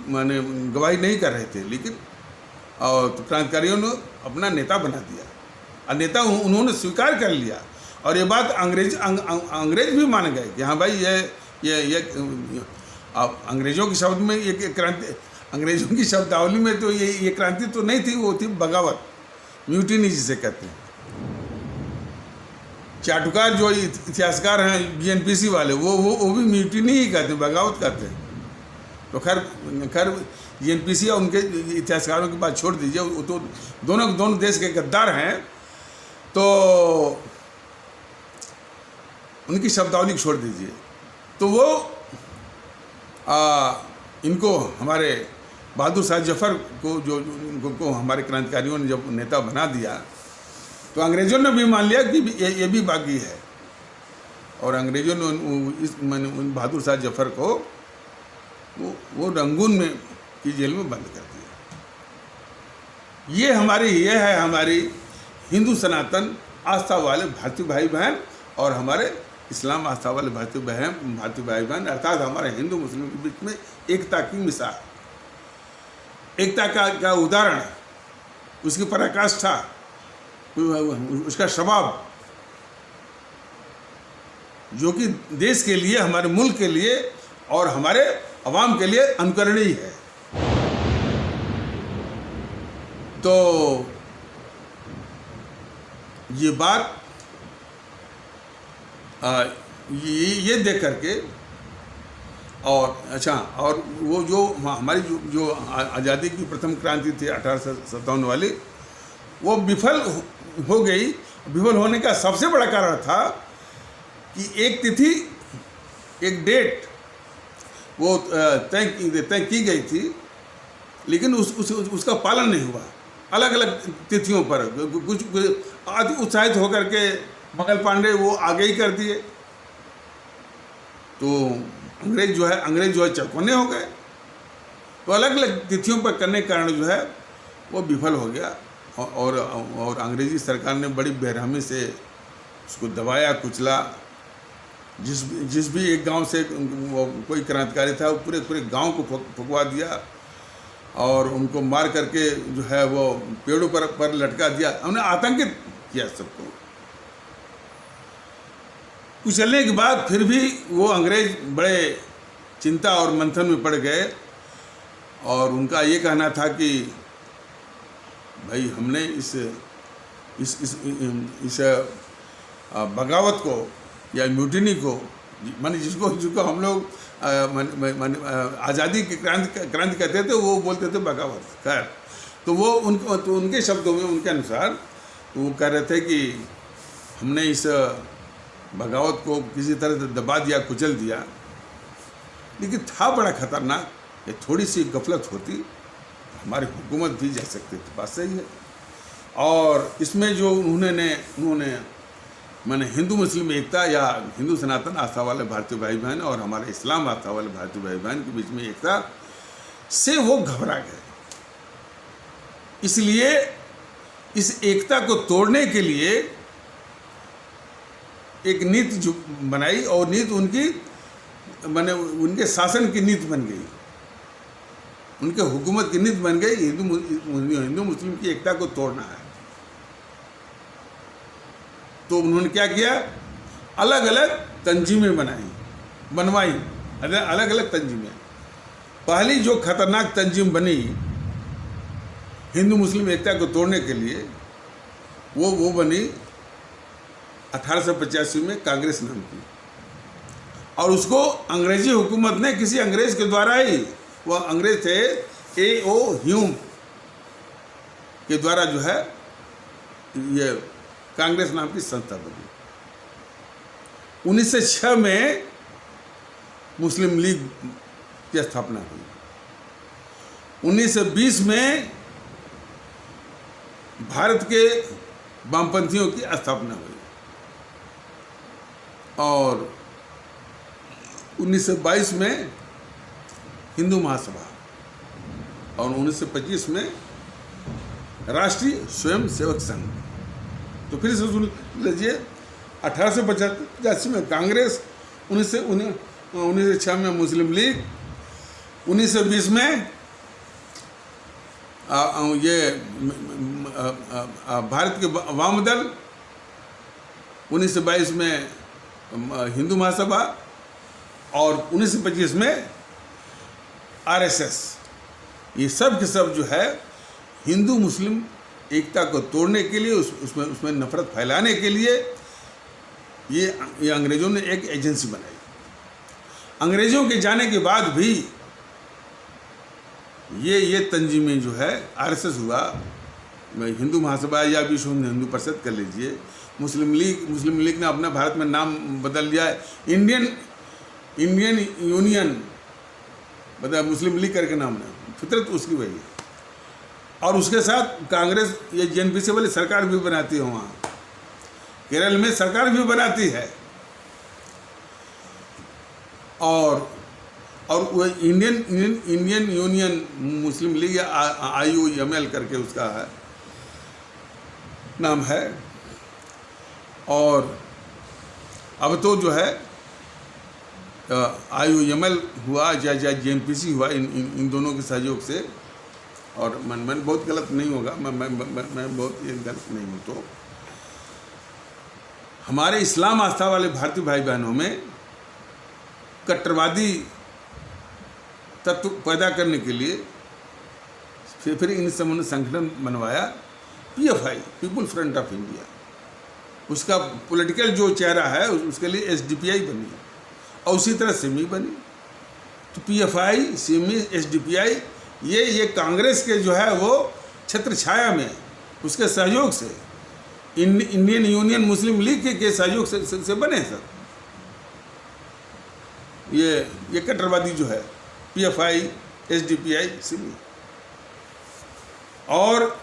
माने गवाही नहीं कर रहे थे, लेकिन और तो क्रांतिकारियों ने अपना नेता बना दिया और नेता उन्होंने स्वीकार कर लिया। और ये बात अंग्रेज भी मान गए कि हाँ भाई ये अंग्रेजों के शब्द में ये क्रांति, अंग्रेजों की शब्दावली में तो ये क्रांति तो नहीं थी, वो थी बगावत, म्यूटिनी जिसे कहते हैं। चाटुकार जो इतिहासकार हैं बीएनपीसी वाले, वो भी म्यूटिनी ही कहते हैं, बगावत कहते हैं। तो खैर बीएनपीसी और उनके इतिहासकारों की बात छोड़ दीजिए, वो तो दोनों देश के गद्दार हैं, तो उनकी शब्दावली छोड़ दीजिए। तो वो इनको, हमारे बहादुर शाह जफर को को हमारे क्रांतिकारियों ने जब नेता बना दिया, तो अंग्रेज़ों ने भी मान लिया कि ये भी बागी है। और अंग्रेज़ों ने उन बहादुर शाह जफर को वो रंगून में की जेल में बंद कर दिया। ये है हमारी हिंदू सनातन आस्था वाले भारतीय भाई बहन और हमारे इस्लाम आस्था वाले भारतीय भाई बहन, अर्थात हमारे हिंदू मुस्लिम के बीच में एकता की मिसाल, एकता का उदाहरण, उसकी पराकाष्ठा, उसका स्वभाव, जो कि देश के लिए, हमारे मुल्क के लिए और हमारे अवाम के लिए अनुकरणीय है। तो ये बात ये देख करके, और अच्छा, और वो जो हमारी जो आज़ादी की प्रथम क्रांति थी 1857 वाली, वो विफल हो गई। विफल होने का सबसे बड़ा कारण था कि एक तिथि, एक डेट वो तय की गई थी, लेकिन उसका पालन नहीं हुआ। अलग अलग तिथियों पर कुछ अति उत्साहित होकर के मंगल पांडे वो आगे ही कर दिए, तो अंग्रेज जो है चौकन्ने हो गए। तो अलग अलग तिथियों पर करने के कारण जो है वो विफल हो गया। और अंग्रेजी सरकार ने बड़ी बेरहमी से उसको दबाया, कुचला। जिस भी एक गांव से कोई क्रांतिकारी था, वो पूरे गांव को फुकवा दिया और उनको मार करके जो है वो पेड़ों पर लटका दिया। उन्हें आतंकित किया सबको। कुचलने के बाद फिर भी वो अंग्रेज बड़े चिंता और मंथन में पड़ गए, और उनका ये कहना था कि भाई हमने इस बगावत को या म्यूटिनी को, माने जिसको हम लोग आज़ादी की क्रांति कहते थे, वो बोलते थे बगावत। खैर, तो वो उनके शब्दों में, उनके अनुसार वो कह रहे थे कि हमने इस बगावत को किसी तरह से दबा दिया, कुचल दिया। लेकिन था बड़ा खतरनाक, ये थोड़ी सी गफलत होती हमारी हुकूमत भी जा सकती थी। बात सही है। और इसमें जो उन्होंने माने हिंदू मुस्लिम एकता या हिंदू सनातन आस्था वाले भारतीय भाई बहन और हमारे इस्लाम आस्था वाले भारतीय भाई बहन के बीच में एकता से वो घबरा गए। इसलिए इस एकता को तोड़ने के लिए एक नीति जो बनाई, और नीति उनकी माने उनके शासन की नीति बन गई, उनके हुकूमत की नीति बन गई, हिंदू मुस्लिम की एकता को तोड़ना है। तो उन्होंने क्या किया, अलग अलग तंजीमें बनवाई, अलग अलग तंजीमें। पहली जो खतरनाक तंजीम बनी हिंदू मुस्लिम एकता को तोड़ने के लिए, वो बनी 1885 में कांग्रेस नाम की। और उसको अंग्रेजी हुकूमत ने, किसी अंग्रेज के द्वारा ही, वो अंग्रेज थे A.O. ह्यूम के द्वारा जो है ये कांग्रेस नाम की संस्था बनी। 1906 में मुस्लिम लीग की स्थापना हुई। 1920 में भारत के वामपंथियों की स्थापना हुई। और 1922 में हिंदू महासभा और 1925 में राष्ट्रीय स्वयंसेवक संघ। तो फिर से सुन लीजिए, 1885 में कांग्रेस, 1906 में मुस्लिम लीग, 1920 में ये भारत के वाम दल, 1922 में हिंदू महासभा और 1925 में आरएसएस। ये सब के सब जो है हिंदू मुस्लिम एकता को तोड़ने के लिए, उसमें नफरत फैलाने के लिए ये अंग्रेज़ों ने एक एजेंसी बनाई। अंग्रेज़ों के जाने के बाद भी ये तंजीमें जो है, आरएसएस हुआ, हिंदू महासभा या विश्व हिंदू परिषद कर लीजिए, मुस्लिम लीग ने अपना भारत में नाम बदल लिया है, इंडियन यूनियन बता मुस्लिम लीग करके नाम है, फितरत उसकी वही है। और उसके साथ कांग्रेस ये जेएनपीसी वाली सरकार भी बनाती है, वहाँ केरल में सरकार भी बनाती है। और वो इंडियन यूनियन मुस्लिम लीग या IUML करके उसका है नाम है। और अब तो जो है IUML हुआ या जेएनपीसी हुआ, इन दोनों के सहयोग से। और मन बहुत गलत नहीं होगा, मैं बहुत ये गलत नहीं हूँ। तो हमारे इस्लाम आस्था वाले भारतीय भाई बहनों में कट्टरवादी तत्व पैदा करने के लिए फिर इन समूह ने संगठन बनवाया, PFI, people front of India. उसका पॉलिटिकल जो चेहरा है उसके लिए SDPI बनी और उसी तरह सिमी बनी। तो PFI, सिमी, SDPI ये कांग्रेस के जो है वो छत्र छाया में उसके सहयोग से, इंडियन यूनियन मुस्लिम लीग के सहयोग से बने सर। ये कट्टरवादी जो है PFI, SDPI, सिमी। और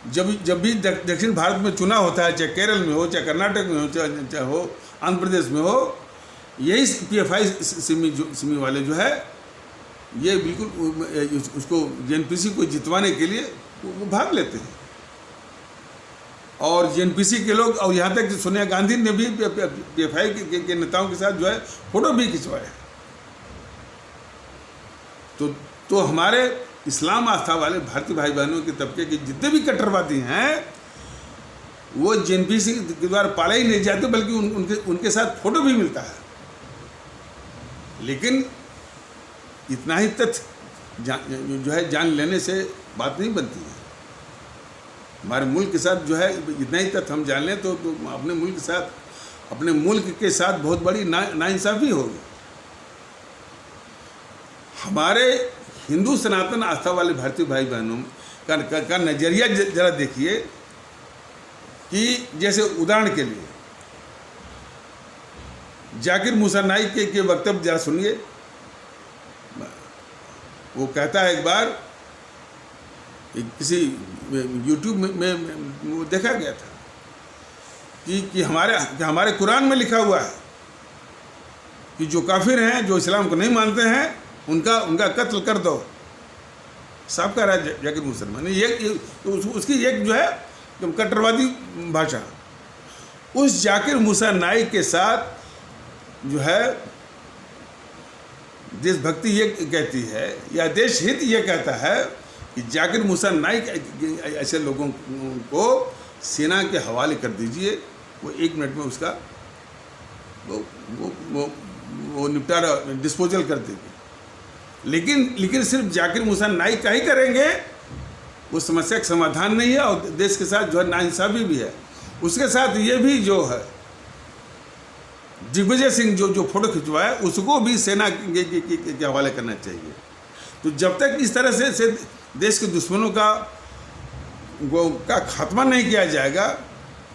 जब भी दक्षिण भारत में चुनाव होता है, चाहे केरल में हो, चाहे कर्नाटक में हो, चाहे हो आंध्र प्रदेश में हो, यही PFI सिमी वाले जो है ये बिल्कुल उसको जेएनपीसी को जितवाने के लिए वो भाग लेते हैं। और जेएनपीसी के लोग, और यहाँ तक कि सोनिया गांधी ने भी PFI के नेताओं के साथ जो है फोटो भी खिंचवाए। तो हमारे इस्लाम आस्था वाले भारतीय भाई बहनों के तबके के जितने भी कट्टरवादी हैं वो जेएनपीसी के द्वारा पाले ही नहीं जाते, बल्कि उनके साथ फोटो भी मिलता है। लेकिन इतना ही तथ्य जो है जान लेने से बात नहीं बनती है। हमारे मुल्क के साथ जो है इतना ही तथ्य हम जान लें तो अपने मुल्क के साथ बहुत बड़ी नाइंसाफ़ी होगी। हमारे हिंदू सनातन आस्था वाले भारतीय भाई बहनों का नज़रिया जरा देखिए कि जैसे उदाहरण के लिए जाकिर मूसा नाइक के वक्तव्य जरा सुनिए। वो कहता है, एक बार किसी YouTube में वो देखा गया था कि हमारे कुरान में लिखा हुआ है कि जो काफिर हैं, जो इस्लाम को नहीं मानते हैं, उनका कत्ल कर दो। साफ कह रहा है जाकिर मुसलमान। ये उसकी एक जो है कट्टरवादी भाषा। उस जाकिर मूसा नाइक के साथ जो है देशभक्ति ये कहती है या देश हित ये कहता है कि जाकिर मूसा नाइक ऐसे लोगों को सेना के हवाले कर दीजिए, वो 1 मिनट में उसका वो निपटारा डिस्पोजल कर देंगे। लेकिन सिर्फ जाकिर मूसा नाइक का ही करेंगे, वो समस्या का समाधान नहीं है और देश के साथ जो है नाइंसाफ़ी भी है। उसके साथ ये भी जो है दिग्विजय सिंह जो फोटो खिंचवाया उसको भी सेना के हवाले करना चाहिए। तो जब तक इस तरह से देश के दुश्मनों का खात्मा नहीं किया जाएगा,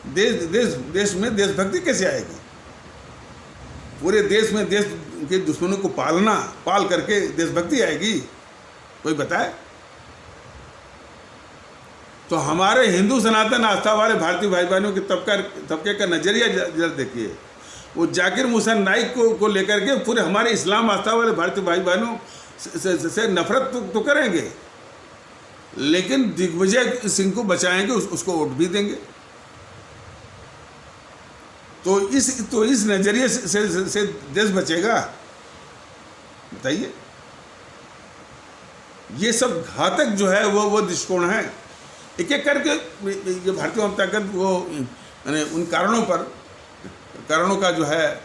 देश में देशभक्ति कैसे आएगी? पूरे देश में देश के दुश्मनों को पाल करके देशभक्ति आएगी? कोई बताए? तो हमारे हिंदू सनातन आस्था वाले भारतीय भाई बहनों के तबके का नज़रिया जरा देखिए। वो जाकिर मूसा नाइक को लेकर के पूरे हमारे इस्लाम आस्था वाले भारतीय भाई बहनों से नफरत तो करेंगे, लेकिन दिग्विजय सिंह को बचाएंगे, उसको वोट भी देंगे। तो इस नजरिए से देश बचेगा? बताइए। ये सब घातक जो है वो दृष्टिकोण है। एक एक करके ये भारतीय जनता दल वो यानी उन कारणों का जो है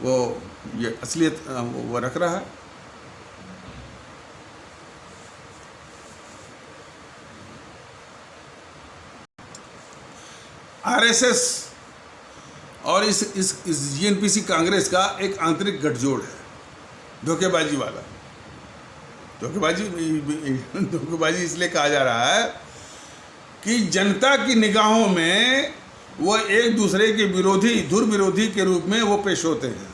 वो ये असलियत वो रख रहा है। आरएसएस और इस जीएनपीसी कांग्रेस का एक आंतरिक गठजोड़ है, धोखेबाजी वाला। धोखेबाजी इसलिए कहा जा रहा है कि जनता की निगाहों में वो एक दूसरे के धुर विरोधी के रूप में वो पेश होते हैं।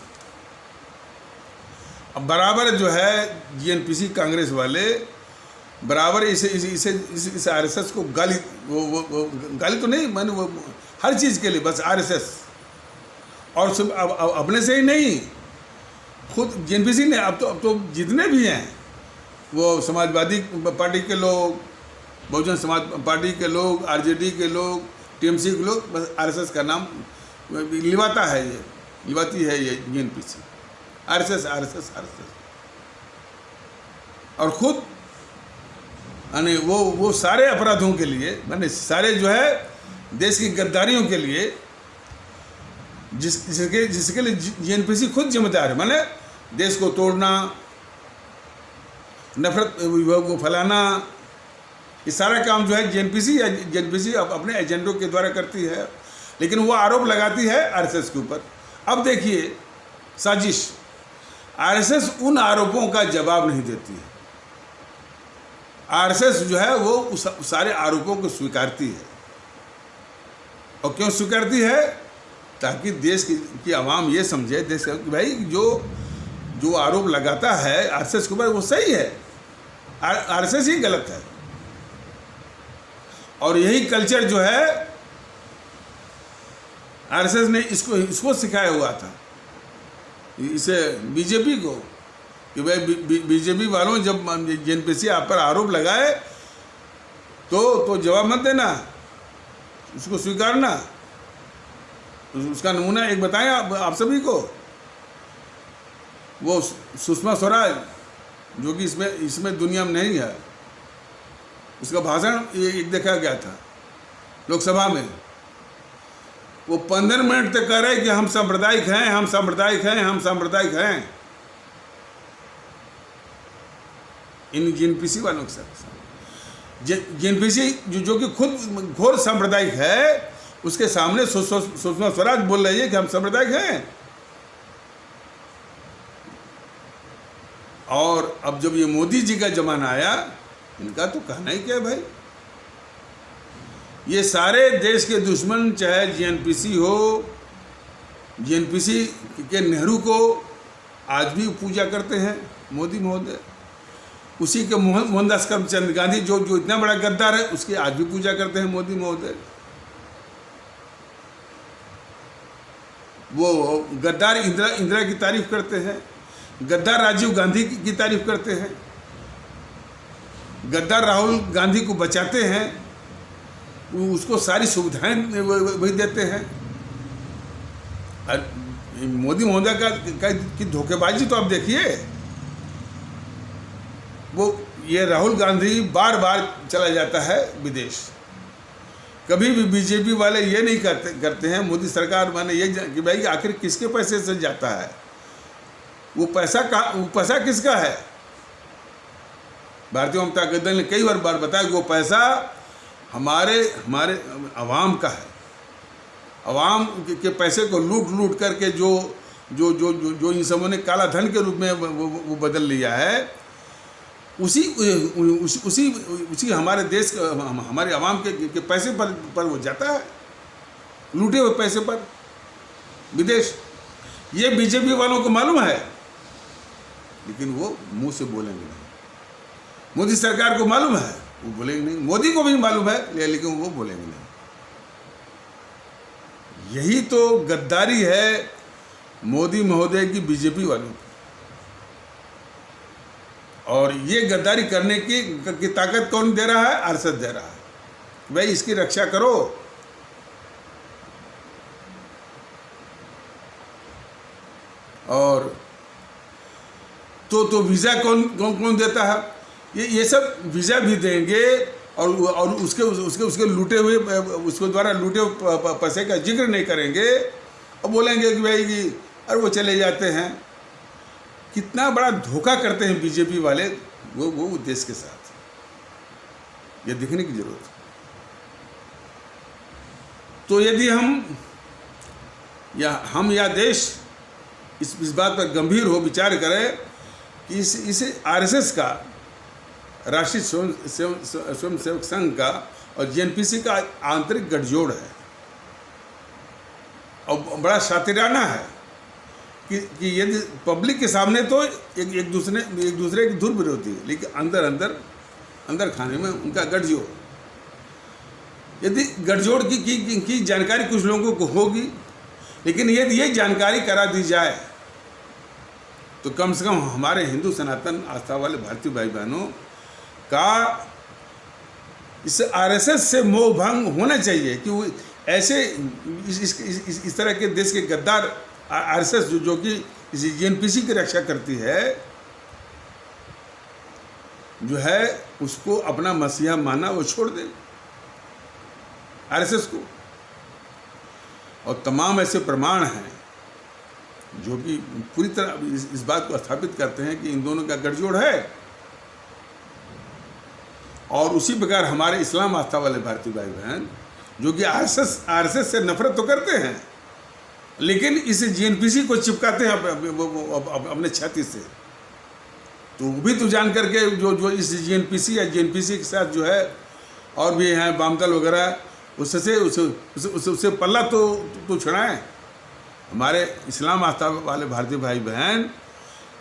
अब बराबर जो है जीएनपीसी कांग्रेस वाले बराबर इस आरएसएस को गाली गाली तो नहीं, मैंने वो हर चीज़ के लिए बस आरएसएस, और सिर्फ अब अपने से ही नहीं, खुद जीएनपीसी ने अब तो जितने भी हैं वो समाजवादी पार्टी के लोग, बहुजन समाज पार्टी के लोग, आरजेडी के लोग, टीएमसी के लोग, बस आरएसएस का नाम लिवाती है ये जीएनपीसी, आरएसएस। और खुद यानी वो सारे अपराधों के लिए, माने सारे जो है देश की गद्दारियों के लिए जिसके लिए जीएनपीसी खुद जिम्मेदार है, माने देश को तोड़ना, नफरत वो फैलाना, ये सारा काम जो है जीएनपीसी अपने एजेंडों के द्वारा करती है। लेकिन वो आरोप लगाती है आरएसएस के ऊपर। अब देखिए साजिश, आरएसएस उन आरोपों का जवाब नहीं देती है। आरएसएस जो है वो उस सारे आरोपों को स्वीकारती है। और क्यों स्वीकारती है? ताकि देश की आवाम ये समझे, देश कि भाई जो आरोप लगाता है आरएसएस के ऊपर वो सही है, आरएसएस ही गलत है। और यही कल्चर जो है आरएसएस ने इसको सिखाया हुआ था, इसे बीजेपी को, कि भाई बीजेपी वालों जब जीएनपीसी आप पर आरोप लगाए तो जवाब मत देना, उसको स्वीकारना। उसका नमूना एक बताएं आप सभी को, वो सुषमा स्वराज जो कि इसमें दुनिया में नहीं है, उसका भाषण एक देखा गया था लोकसभा में। वो 15 मिनट तक कह रहे कि हम सांप्रदायिक हैं, हम सांप्रदायिक हैं, हम सांप्रदायिक हैं, इन जीएनपीसी वालों के साथ। जीएनपीसी जो कि खुद घोर सांप्रदायिक है, उसके सामने सुषमा स्वराज बोल रही है कि हम सांप्रदायिक हैं। और अब जब ये मोदी जी का जमाना आया, इनका तो कहना ही क्या है भाई। ये सारे देश के दुश्मन, चाहे जीएनपीसी हो, जीएनपीसी के नेहरू को आज भी पूजा करते हैं मोदी महोदय। उसी के मोहनदास करमचंद गांधी जो इतना बड़ा गद्दार है, उसकी आज भी पूजा करते हैं मोदी महोदय। वो गद्दार इंदिरा की तारीफ करते हैं, गद्दार राजीव गांधी की तारीफ करते हैं, गद्दार राहुल गांधी को बचाते हैं, उसको सारी सुविधाएं वही देते हैं। मोदी महोदय की धोखेबाजी तो आप देखिए। वो ये राहुल गांधी बार बार चला जाता है विदेश, कभी भी बीजेपी वाले ये नहीं करते हैं, मोदी सरकार माने ये कि भाई आखिर किसके पैसे से जाता है, वो पैसा किसका है। भारतीय जनता दल ने कई बार बताया कि वो पैसा हमारे अवाम का है। अवाम के पैसे को लूट करके जो इन सबों ने काला धन के रूप में वो बदल लिया है, उसी हमारे देश हमारे अवाम के पैसे पर वो जाता है, लूटे हुए पैसे पर विदेश। ये बीजेपी वालों को मालूम है, लेकिन वो मुंह से बोलेंगे नहीं। मोदी सरकार को मालूम है, वो बोलेंगे नहीं। मोदी को भी मालूम है, लेकिन वो बोलेंगे नहीं। यही तो गद्दारी है मोदी महोदय की बीजेपी वालों की। और ये गद्दारी करने की ताकत कौन दे रहा है? आरएसएस दे रहा है। भाई इसकी रक्षा करो। और तो वीज़ा कौन देता है? ये सब वीज़ा भी देंगे और उसके लूटे हुए, उसके द्वारा लूटे हुए पैसे का जिक्र नहीं करेंगे और बोलेंगे कि भाई कि अरे वो चले जाते हैं। कितना बड़ा धोखा करते हैं बीजेपी वाले वो देश के साथ, ये दिखने की जरूरत है। तो यदि हम या देश इस बात पर गंभीर हो विचार करें कि इस आरएसएस का, राष्ट्रीय स्वयंसेवक संघ का और जेएनपीसी का आंतरिक गठजोड़ है और बड़ा शातिराना है कि यदि पब्लिक के सामने तो एक दूसरे की धुर विरोधी है, लेकिन अंदर खाने में उनका गठजोड़। यदि गठजोड़ की जानकारी कुछ लोगों को होगी, लेकिन यदि ये जानकारी करा दी जाए तो कम से कम हमारे हिंदू सनातन आस्था वाले भारतीय भाई बहनों का इस आरएसएस से मोह भंग होना चाहिए कि वो ऐसे इस तरह के देश के गद्दार आरएसएस जो कि जेएनपीसी की रक्षा करती है, जो है उसको अपना मसीहा माना वो छोड़ दे आरएसएस को। और तमाम ऐसे प्रमाण हैं जो कि पूरी तरह इस बात को स्थापित करते हैं कि इन दोनों का गठजोड़ है। और उसी प्रकार हमारे इस्लाम आस्था वाले भारतीय भाई बहन जो कि आरएसएस से नफरत तो करते हैं, लेकिन इस जेएनपीसी को चिपकाते हैं अपने छाती से। तो वो भी तो जान करके जो इस जेएनपीसी या जेएनपीसी के साथ जो है और भी हैं वामदल वगैरह, उससे पल्ला तो छुड़ाएं। हमारे इस्लाम आस्था वाले भारतीय भाई बहन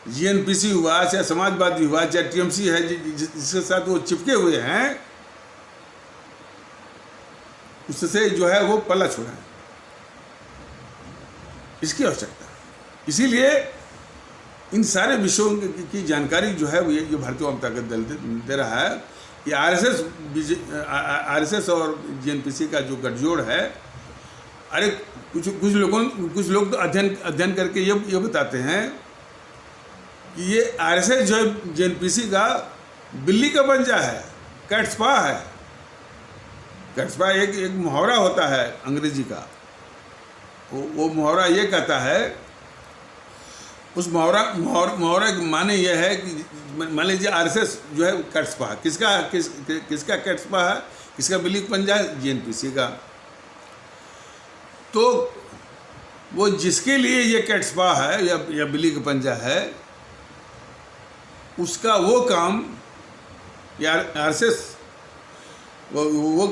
जेएनपीसी हुआ, चाहे समाजवादी हुआ, चाहे टीएमसी है, जिसके साथ वो चिपके हुए हैं, उससे जो है वो पल्ला छुड़ाएं। इसकी आवश्यकता। इसीलिए इन सारे विषयों की जानकारी जो है ये भारतीय वाम ताकत दल दे रहा है कि आरएसएस और जेएनपीसी का जो गठजोड़ है। अरे कुछ लोग तो अध्ययन करके ये बताते हैं कि ये आरएसएस जो है जेएनपीसी का बिल्ली का पंजा है, कैट्सपा है। कैट्सपा एक मुहावरा होता है अंग्रेजी का। वो मुहावरा ये कहता है, उस मुहावरा के माने ये है कि मान लीजिए आरएसएस जो है कैट्सपा, किसका कैट्सपा है, किसका बिल्ली का पंजा है? जेएनपीसी का। तो वो जिसके लिए ये कैट्सपा है या बिल्ली का पंजा है, उसका वो काम या आरएसएस वो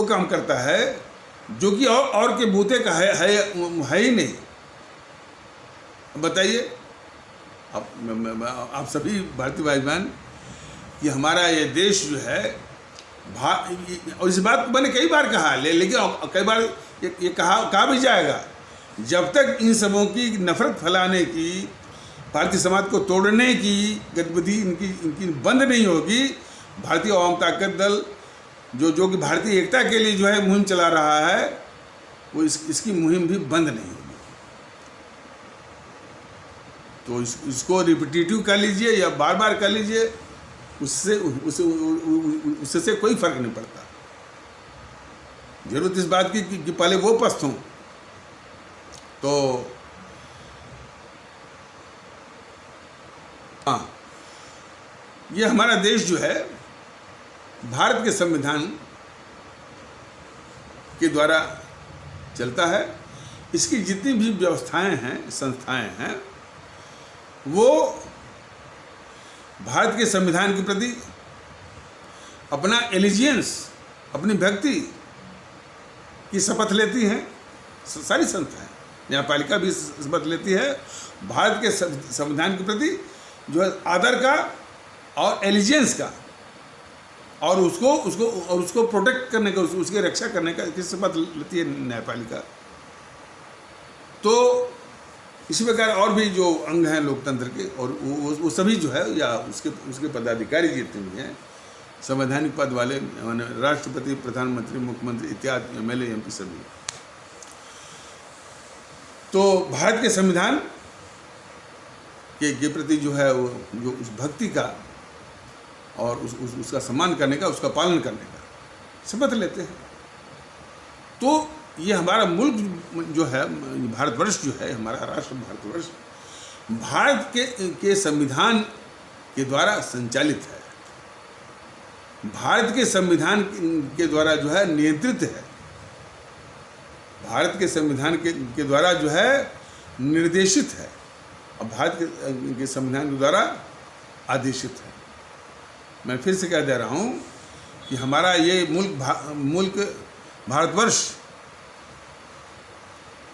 काम करता है जो कि और के बूते का है ही नहीं। बताइए आप सभी भारतीय भाई बहन कि हमारा ये देश जो है और इस बात को मैंने कई बार कहा, लेकिन कई बार ये कहा भी जाएगा, जब तक इन सबों की नफरत फैलाने की, भारतीय समाज को तोड़ने की गतिविधि इनकी बंद नहीं होगी, भारतीय आवाम ताकत दल जो कि भारतीय एकता के लिए जो है मुहिम चला रहा है, वो इसकी मुहिम भी बंद नहीं होगी। तो इसको रिपीटेटिव कर लीजिए या बार बार कर लीजिए, उससे कोई फर्क नहीं पड़ता। जरूरत इस बात की कि पहले वो पस्त हों। तो हाँ, ये हमारा देश जो है भारत के संविधान के द्वारा चलता है। इसकी जितनी भी व्यवस्थाएं हैं, संस्थाएं हैं, वो भारत के संविधान के प्रति अपना एलिजियंस, अपनी भक्ति की शपथ लेती हैं। सारी संस्थाएं, न्यायपालिका भी शपथ लेती है भारत के संविधान के प्रति जो है आदर का और एलिजियंस का, और उसको प्रोटेक्ट करने का, उसकी रक्षा करने का शपथ लेती है न्यायपालिका। तो इसी प्रकार और भी जो अंग हैं लोकतंत्र के, और वो सभी जो है, या उसके पदाधिकारी जितने भी हैं, संवैधानिक पद वाले, माने राष्ट्रपति, प्रधानमंत्री, मुख्यमंत्री इत्यादि, MLA MP सभी। तो भारत के संविधान के प्रति जो है वो जो उस भक्ति का और उसका सम्मान करने का, उसका पालन करने का शपथ लेते हैं। तो ये हमारा मुल्क जो है, भारतवर्ष जो है, हमारा राष्ट्र भारतवर्ष, भारत के संविधान के द्वारा संचालित है, भारत के संविधान के द्वारा जो है नियंत्रित है, भारत के संविधान के द्वारा जो है निर्देशित है, और भारत के संविधान के द्वारा आदेशित है। मैं फिर से कह दे रहा हूँ कि हमारा ये मुल्क भारतवर्ष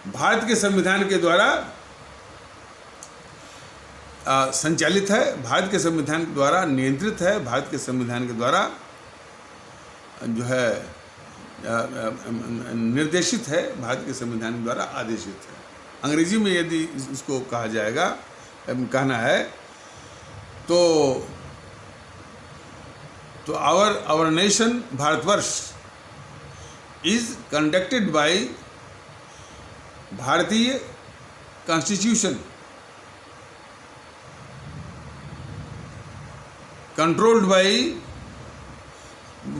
भारत के संविधान के द्वारा संचालित है, भारत के संविधान के द्वारा नियंत्रित है, भारत के संविधान के द्वारा जो है निर्देशित है, भारत के संविधान के द्वारा आदेशित है। अंग्रेजी में यदि इसको कहा जाएगा, कहना है तो our nation Bharatvarsh is conducted by Bharatiya constitution, controlled by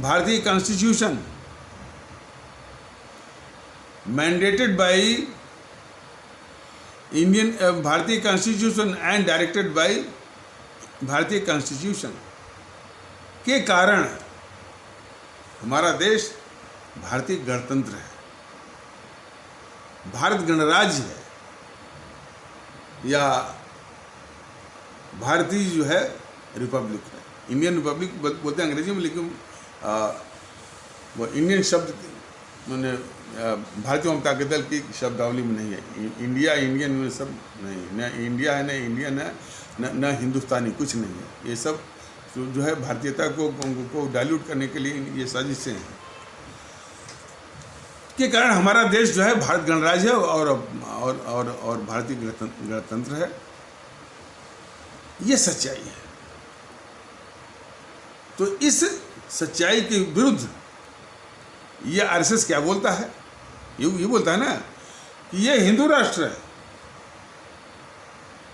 Bharatiya constitution, mandated by Indian Bharatiya constitution and directed by Bharatiya constitution. के कारण हमारा देश भारतीय गणतंत्र है, भारत गणराज्य है, या भारतीय जो है रिपब्लिक है। इंडियन रिपब्लिक बोलते हैं अंग्रेजी में, लेकिन वो इंडियन शब्द मैंने भारतीय जनता दल की शब्दावली में नहीं है। इंडिया, इंडियन में सब नहीं, न इंडिया है, न इंडियन है, न हिंदुस्तानी, कुछ नहीं है। ये सब जो है भारतीयता को डाइल्यूट करने के लिए ये साजिशें हैं, के कारण हमारा देश जो है भारत गणराज्य है और भारतीय गणतंत्र है। ये सच्चाई है। तो इस सच्चाई के विरुद्ध ये RSS क्या बोलता है? ये बोलता है ना कि ये हिंदू राष्ट्र है।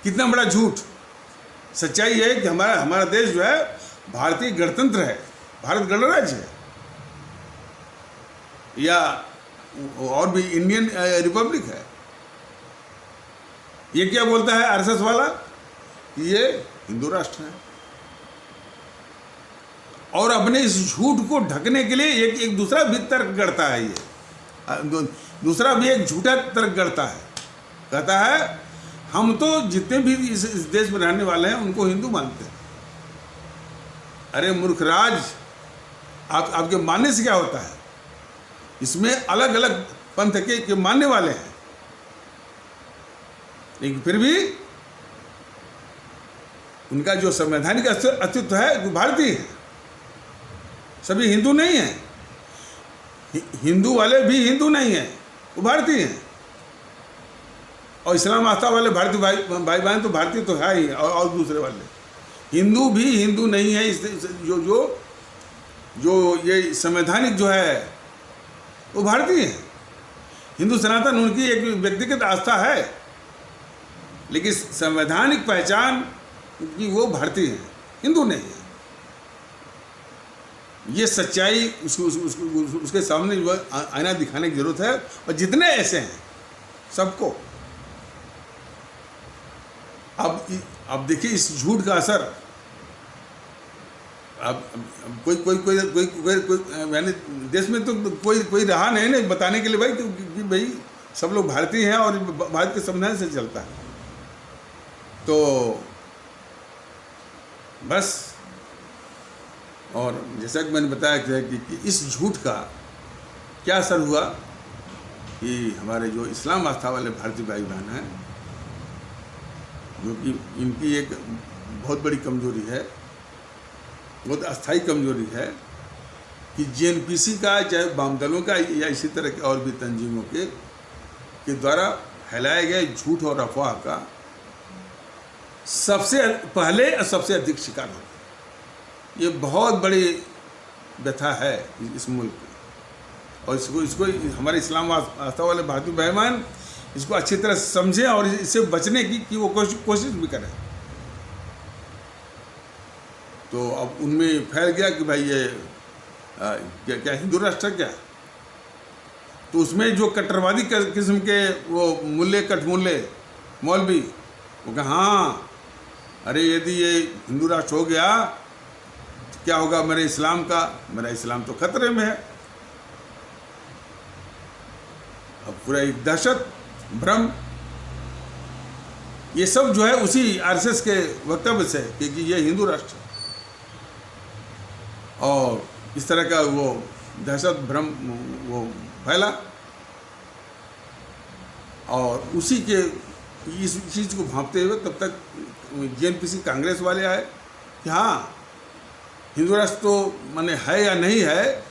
कितना बड़ा झूठ! सच्चाई है कि हमारा देश जो है भारतीय गणतंत्र है, भारत गणराज्य है, या और भी इंडियन रिपब्लिक है। ये क्या बोलता है RSS वाला? ये हिंदू राष्ट्र है। और अपने इस झूठ को ढकने के लिए एक दूसरा भी तर्क गढ़ता है। ये दूसरा भी एक झूठा तर्क गढ़ता है, कहता है हम तो जितने भी इस देश में रहने वाले हैं उनको हिंदू मानते हैं। अरे मूर्खराज, आपके मानने से क्या होता है? इसमें अलग अलग पंथ के मानने वाले हैं, लेकिन फिर भी उनका जो संवैधानिक अस्तित्व है वो भारतीय है। सभी हिंदू नहीं हैं। हिंदू वाले भी हिंदू नहीं हैं, वो भारतीय हैं। और इस्लाम आस्था वाले भारतीय भाई बहन तो भारतीय तो है ही, और दूसरे वाले हिंदू भी हिंदू नहीं है। जो ये संवैधानिक जो है वो भारतीय है। हिंदू सनातन उनकी एक व्यक्तिगत आस्था है, लेकिन संवैधानिक पहचान की वो भारतीय है, हिंदू नहीं है। ये सच्चाई उसके सामने जो आईना दिखाने की जरूरत है। और जितने ऐसे हैं सबको अब देखिए इस झूठ का असर। अब कोई यानी देश में तो कोई रहा नहीं बताने के लिए भाई कि भाई सब लोग भारतीय हैं और भारत के संविधान से चलता है। तो बस, और जैसा कि मैंने बताया कि इस झूठ का क्या असर हुआ कि हमारे जो इस्लाम आस्था वाले भारतीय भाई बहन हैं, जो कि इनकी एक बहुत बड़ी कमजोरी है, बहुत अस्थायी कमजोरी है कि JNPC का, चाहे वाम दलों का, या इसी तरह के और भी तंजीमों के द्वारा फैलाए गए झूठ और अफवाह का सबसे पहले और सबसे अधिक शिकार होते हैं। ये बहुत बड़ी व्यथा है इस मुल्क की, और इसको हमारे इस्लाम आस्था वाले भारतीय भाई बहन इसको अच्छी तरह समझें और इससे बचने की वो कोशिश भी करें। तो अब उनमें फैल गया कि भाई ये क्या हिंदू राष्ट्र क्या, तो उसमें जो कट्टरवादी किस्म के वो कटमुल्ले मौलवी वो कहा हाँ अरे यदि ये हिंदू राष्ट्र हो गया तो क्या होगा मेरे इस्लाम का, मेरा इस्लाम तो खतरे में है। अब पूरा एक दहशत भ्रम, ये सब जो है उसी आरएसएस के वक्तव्य से कि ये हिंदू राष्ट्र, और इस तरह का वो दहशत भ्रम वो फैला, और उसी के इस चीज़ को भांपते हुए तब तक जेएनपीसी कांग्रेस वाले आए कि हाँ हिंदू राष्ट्र तो माने है या नहीं है,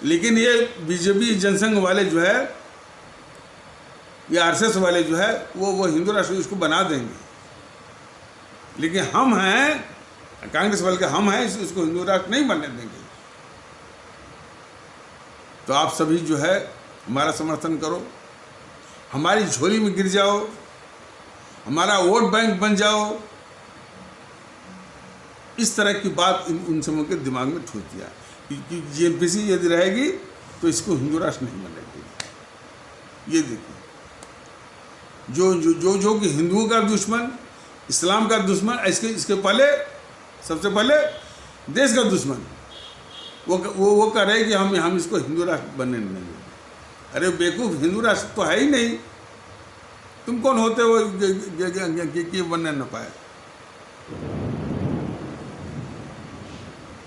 लेकिन ये बीजेपी जनसंघ वाले जो है, ये आरएसएस वाले जो है वो हिंदू राष्ट्र इसको बना देंगे, लेकिन हम हैं कांग्रेस वाले के, हम हैं इसको हिंदू राष्ट्र नहीं बनने देंगे। तो आप सभी जो है हमारा समर्थन करो, हमारी झोली में गिर जाओ, हमारा वोट बैंक बन जाओ। इस तरह की बात उन समूह के दिमाग में ठूस दिया कि जेएनपीसी यदि रहेगी तो इसको हिंदू राष्ट्र नहीं बनने देगी। ये देखिए जो जो जो जो कि हिंदुओं का दुश्मन, इस्लाम का दुश्मन, इसके पहले सबसे पहले देश का दुश्मन वो कह रहे कि हम इसको हिंदू राष्ट्र बनने नहीं देंगे। अरे बेवकूफ़, हिंदू राष्ट्र तो है ही नहीं, तुम कौन होते हो कि बनने न पाए।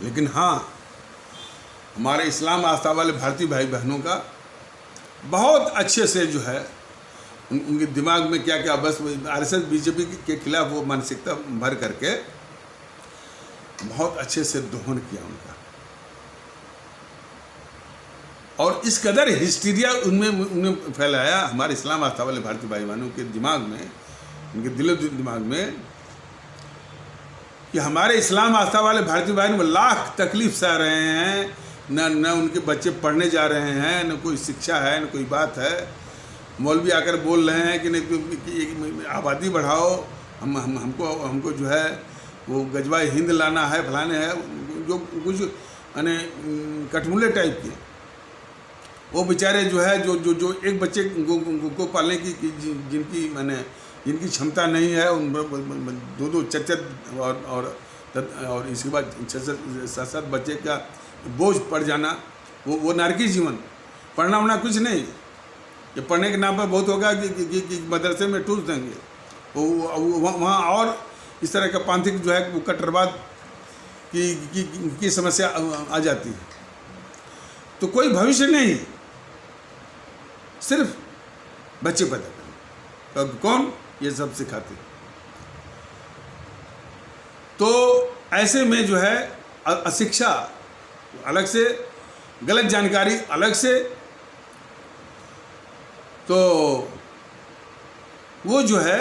लेकिन हाँ, हमारे इस्लाम आस्था वाले भारतीय भाई बहनों का बहुत अच्छे से जो है उनके दिमाग में क्या क्या बस आरएसएस बीजेपी के खिलाफ वो मानसिकता भर करके बहुत अच्छे से दोहन किया उनका, और इस कदर हिस्टीरिया उनमें फैलाया हमारे इस्लाम आस्था वाले भारतीय भाई बहनों के दिमाग में, उनके दिलो दिमाग में, कि हमारे इस्लाम आस्था वाले भारतीय बहन में लाख तकलीफ सह रहे हैं, न उनके बच्चे पढ़ने जा रहे हैं, न कोई शिक्षा है, न कोई बात है। मौलवी आकर बोल रहे हैं कि नहीं आबादी बढ़ाओ, हमको जो है वो गजवा हिंद लाना है, फलाने है, जो कुछ यानी कटमुल्ले टाइप के, वो बेचारे जो है जो एक बच्चे को पालने की जिनकी क्षमता नहीं है, उन दो चच और इसके बाद 6-7 बच्चे का बोझ पड़ जाना, वो नारकी जीवन। पढ़ना वढ़ना कुछ नहीं, ये पढ़ने के नाम पर बहुत होगा कि मदरसे में टूट देंगे, वहाँ और इस तरह का पांथिक जो है वो कट्टरवाद की समस्या आ जाती है। तो कोई भविष्य नहीं, सिर्फ बच्चे पैदा करना। तो कौन ये सब सिखाते? तो ऐसे में जो है अशिक्षा अलग से, गलत जानकारी अलग से, तो वो जो है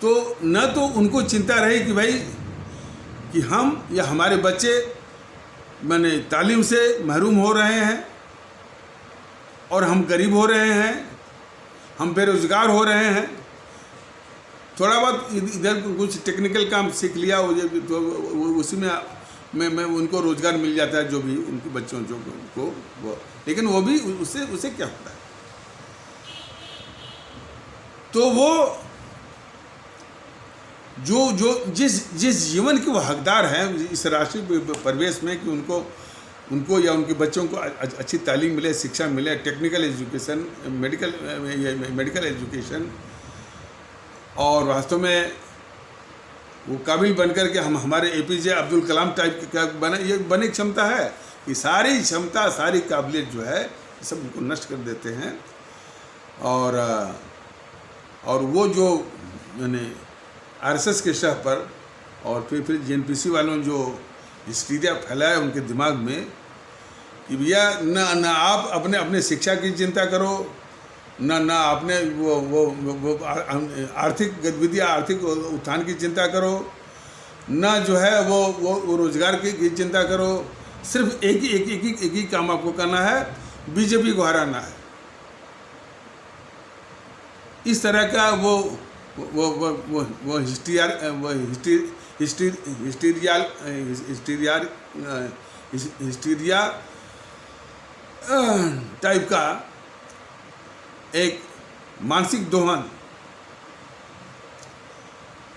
तो न तो उनको चिंता रही कि भाई कि हम या हमारे बच्चे माने तालीम से महरूम हो रहे हैं, और हम गरीब हो रहे हैं, हम बेरोज़गार हो रहे हैं। थोड़ा बहुत इधर कुछ टेक्निकल काम सीख लिया तो उसी में उनको रोज़गार मिल जाता है, जो भी उनके बच्चों को वो, लेकिन वो भी उससे क्या होता है? तो वो जो जिस जीवन के वो हकदार हैं इस राष्ट्रीय परिवेश में, कि उनको या उनके बच्चों को अच्छी तालीम मिले, शिक्षा मिले, टेक्निकल एजुकेशन, मेडिकल एजुकेशन, और वास्तव में वो काबिल बनकर के हमारे एपीजे अब्दुल कलाम टाइप का बने क्षमता है। ये सारी क्षमता, सारी काबिलियत जो है सब उनको नष्ट कर देते हैं। और वो जो यानी आरएसएस के शह पर, और फिर जेएनपीसी वालों जो हिस्टीरिया फैलाया उनके दिमाग में कि भैया न आप अपने शिक्षा की चिंता करो, ना ना आपने वो आर्थिक गतिविधियाँ, आर्थिक उत्थान की चिंता करो, ना जो है वो रोजगार की चिंता करो। सिर्फ एक ही काम आपको करना है, बीजेपी को हराना है। इस तरह का वो हिस्टीरिया टाइप का एक मानसिक दोहन,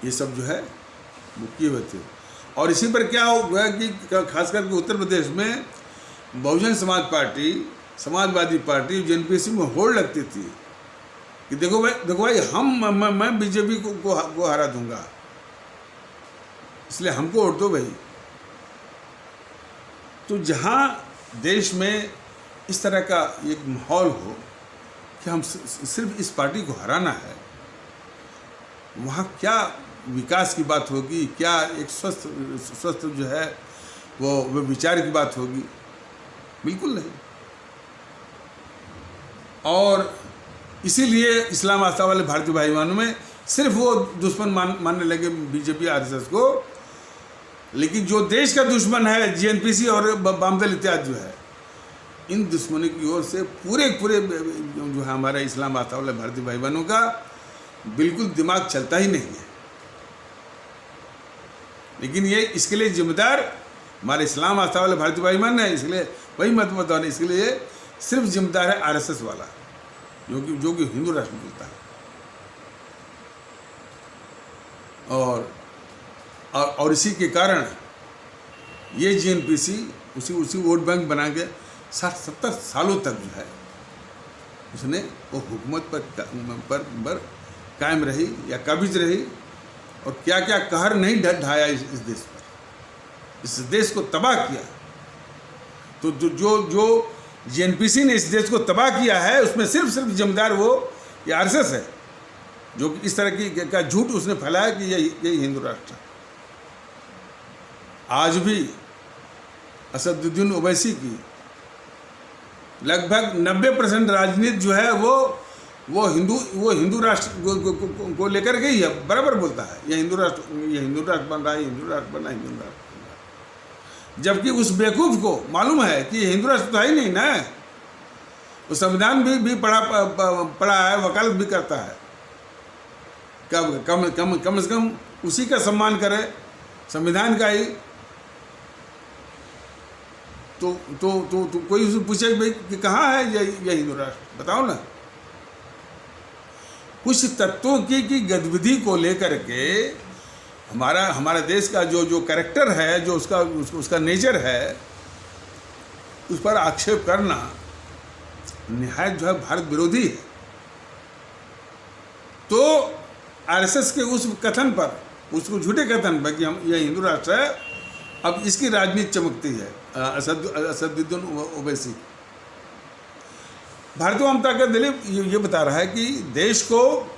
ये सब जो है वो किए हुए थे। और इसी पर क्या हुआ कि खास करके उत्तर प्रदेश में बहुजन समाज पार्टी, समाजवादी पार्टी जेएनपीसी में होड़ लगती थी कि देखो भाई मैं बीजेपी को हरा दूंगा, इसलिए हमको वोट दो भाई। तो जहाँ देश में इस तरह का एक माहौल हो कि हम सिर्फ इस पार्टी को हराना है, वहाँ क्या विकास की बात होगी, क्या एक स्वस्थ जो है वो विचार की बात होगी? बिल्कुल नहीं। और इसीलिए इस्लाम आस्था वाले भारतीय भाई बहनों में सिर्फ वो दुश्मन मानने लगे बीजेपी आरएसएस को, लेकिन जो देश का दुश्मन है जेएनपीसी और वामदल इत्यादि जो है, इन दुश्मनों की ओर से पूरे जो है हमारे इस्लाम आस्था वाले भारतीय भाई बहनों का बिल्कुल दिमाग चलता ही नहीं है। लेकिन ये इसके लिए जिम्मेदार हमारे इस्लाम आस्था वाले भारतीय भाई बहन है, इसलिए वही मत बताओ, इसके लिए सिर्फ जिम्मेदार है आरएसएस वाला, जो कि हिंदू राष्ट्र बोलता है। और इसी के कारण ये जेएनपीसी उसी वोट बैंक बना के 60-70 सालों तक जो है उसने वो हुकूमत पर कायम रही या काबिज रही, और क्या क्या कहर नहीं ढाया इस देश पर, इस देश को तबाह किया। तो जो जेएनपीसी ने इस देश को तबाह किया है, उसमें सिर्फ जिम्मेदार वो ये आरएसएस है, जो कि इस तरह का झूठ उसने फैलाया कि यही हिंदू राष्ट्र है। आज भी असदुद्दीन ओवैसी की लगभग 90% राजनीति जो है वो हिंदू राष्ट्र को लेकर के ही है, बराबर बोलता है ये हिंदू राष्ट्र बन रहा है, हिंदू राष्ट्र बन रहा है। जबकि उस बेवकूफ़ को मालूम है कि हिंदू राष्ट्र तो है ही नहीं ना, वो संविधान भी पढ़ा है, वकालत भी करता है। कम से कम उसी का सम्मान करे, संविधान का ही। तो कोई उससे पूछे भाई कि कहाँ है ये हिंदू राष्ट्र, बताओ ना। कुछ तत्वों की गतिविधि को लेकर के हमारा देश का जो कैरेक्टर है, जो उसका नेचर है, उस पर आक्षेप करना निहायत जो है भारत विरोधी है। तो आरएसएस के उस कथन पर, उसको झूठे कथन पर कि यह हिंदू राष्ट्र है, अब इसकी राजनीति चमकती है असदुद्दीन ओवैसी। भारतीय वामता का दिलीप ये बता रहा है कि देश को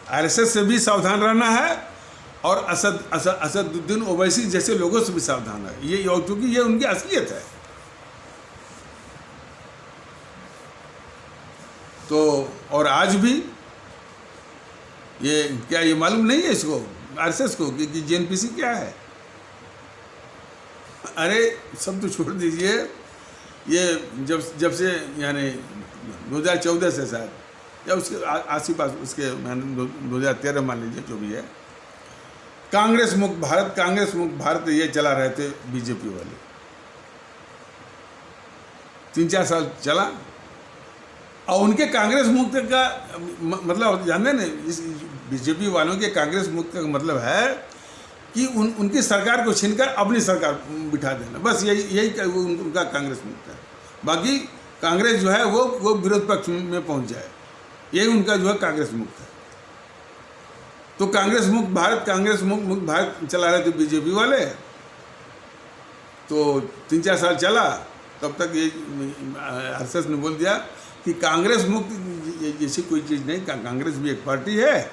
आरएसएस से भी सावधान रहना है और असदुद्दीन ओवैसी जैसे लोगों से भी सावधान है, ये क्योंकि ये उनकी असलियत है। तो और आज भी ये मालूम नहीं है इसको, आरएसएस को, कि जेएनपीसी क्या है। अरे सब तो छोड़ दीजिए, ये जब से यानी 2014 से शायद, या उसके आसी पास, उसके 2013 मान लीजिए, जो भी है, कांग्रेस मुक्त भारत ये चला रहे थे बीजेपी वाले। 3-4 साल चला, और उनके कांग्रेस मुक्त का मतलब जानते हैं, इस बीजेपी वालों के कांग्रेस मुक्त का मतलब है कि उनकी सरकार को छीनकर अपनी सरकार बिठा देना, बस यही उनका कांग्रेस मुक्त है। बाकी कांग्रेस जो है वो विरोध पक्ष में पहुंच जाए, यही उनका जो है कांग्रेस मुक्त है। तो कांग्रेस मुक्त भारत चला रहे थे बीजेपी वाले। तो 3-4 साल चला, तब तक ये आरएसएस ने बोल दिया कि कांग्रेस मुक्त जैसी कोई चीज़ नहीं, कांग्रेस भी एक पार्टी है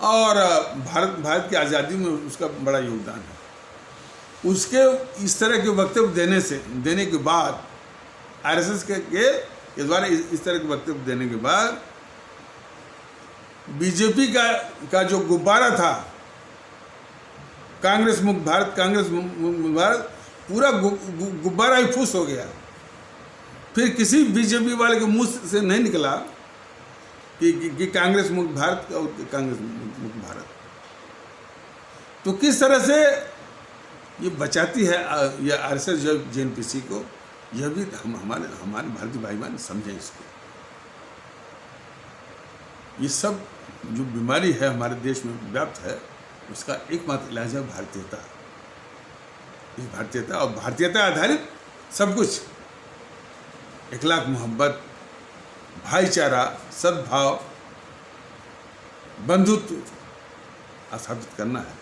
और भारत की आज़ादी में उसका बड़ा योगदान है। उसके इस तरह के वक्तव्य देने के बाद, आरएसएस के द्वारा इस तरह के वक्तव्य देने के बाद बीजेपी का जो गुब्बारा था, कांग्रेस मुक्त भारत, कांग्रेस मुक्त भारत, पूरा गुब्बारा ही फुस हो गया। फिर किसी बीजेपी वाले के मुंह से नहीं निकला कि कांग्रेस मुक्त भारत और कांग्रेस मुक्त भारत। तो किस तरह से ये बचाती है ये आरएसएस जो जेएनपीसी को, यह भी हमारे भारतीय भाई बहन समझें इसको। ये सब जो बीमारी है हमारे देश में व्याप्त है, उसका एकमात्र इलाज है भारतीयता। इस भारतीयता और भारतीयता आधारित सब कुछ, इखलाक, मोहब्बत, भाईचारा, सद्भाव, बंधुत्व स्थापित करना है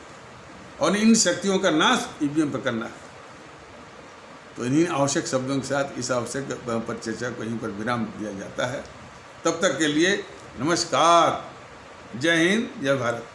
और इन शक्तियों का नाश ईवीएम पर करना है। तो इन्हीं आवश्यक शब्दों के साथ इस आवश्यक पर चर्चा को यहीं पर विराम दिया जाता है। तब तक के लिए नमस्कार, जय हिंद, जय भारत।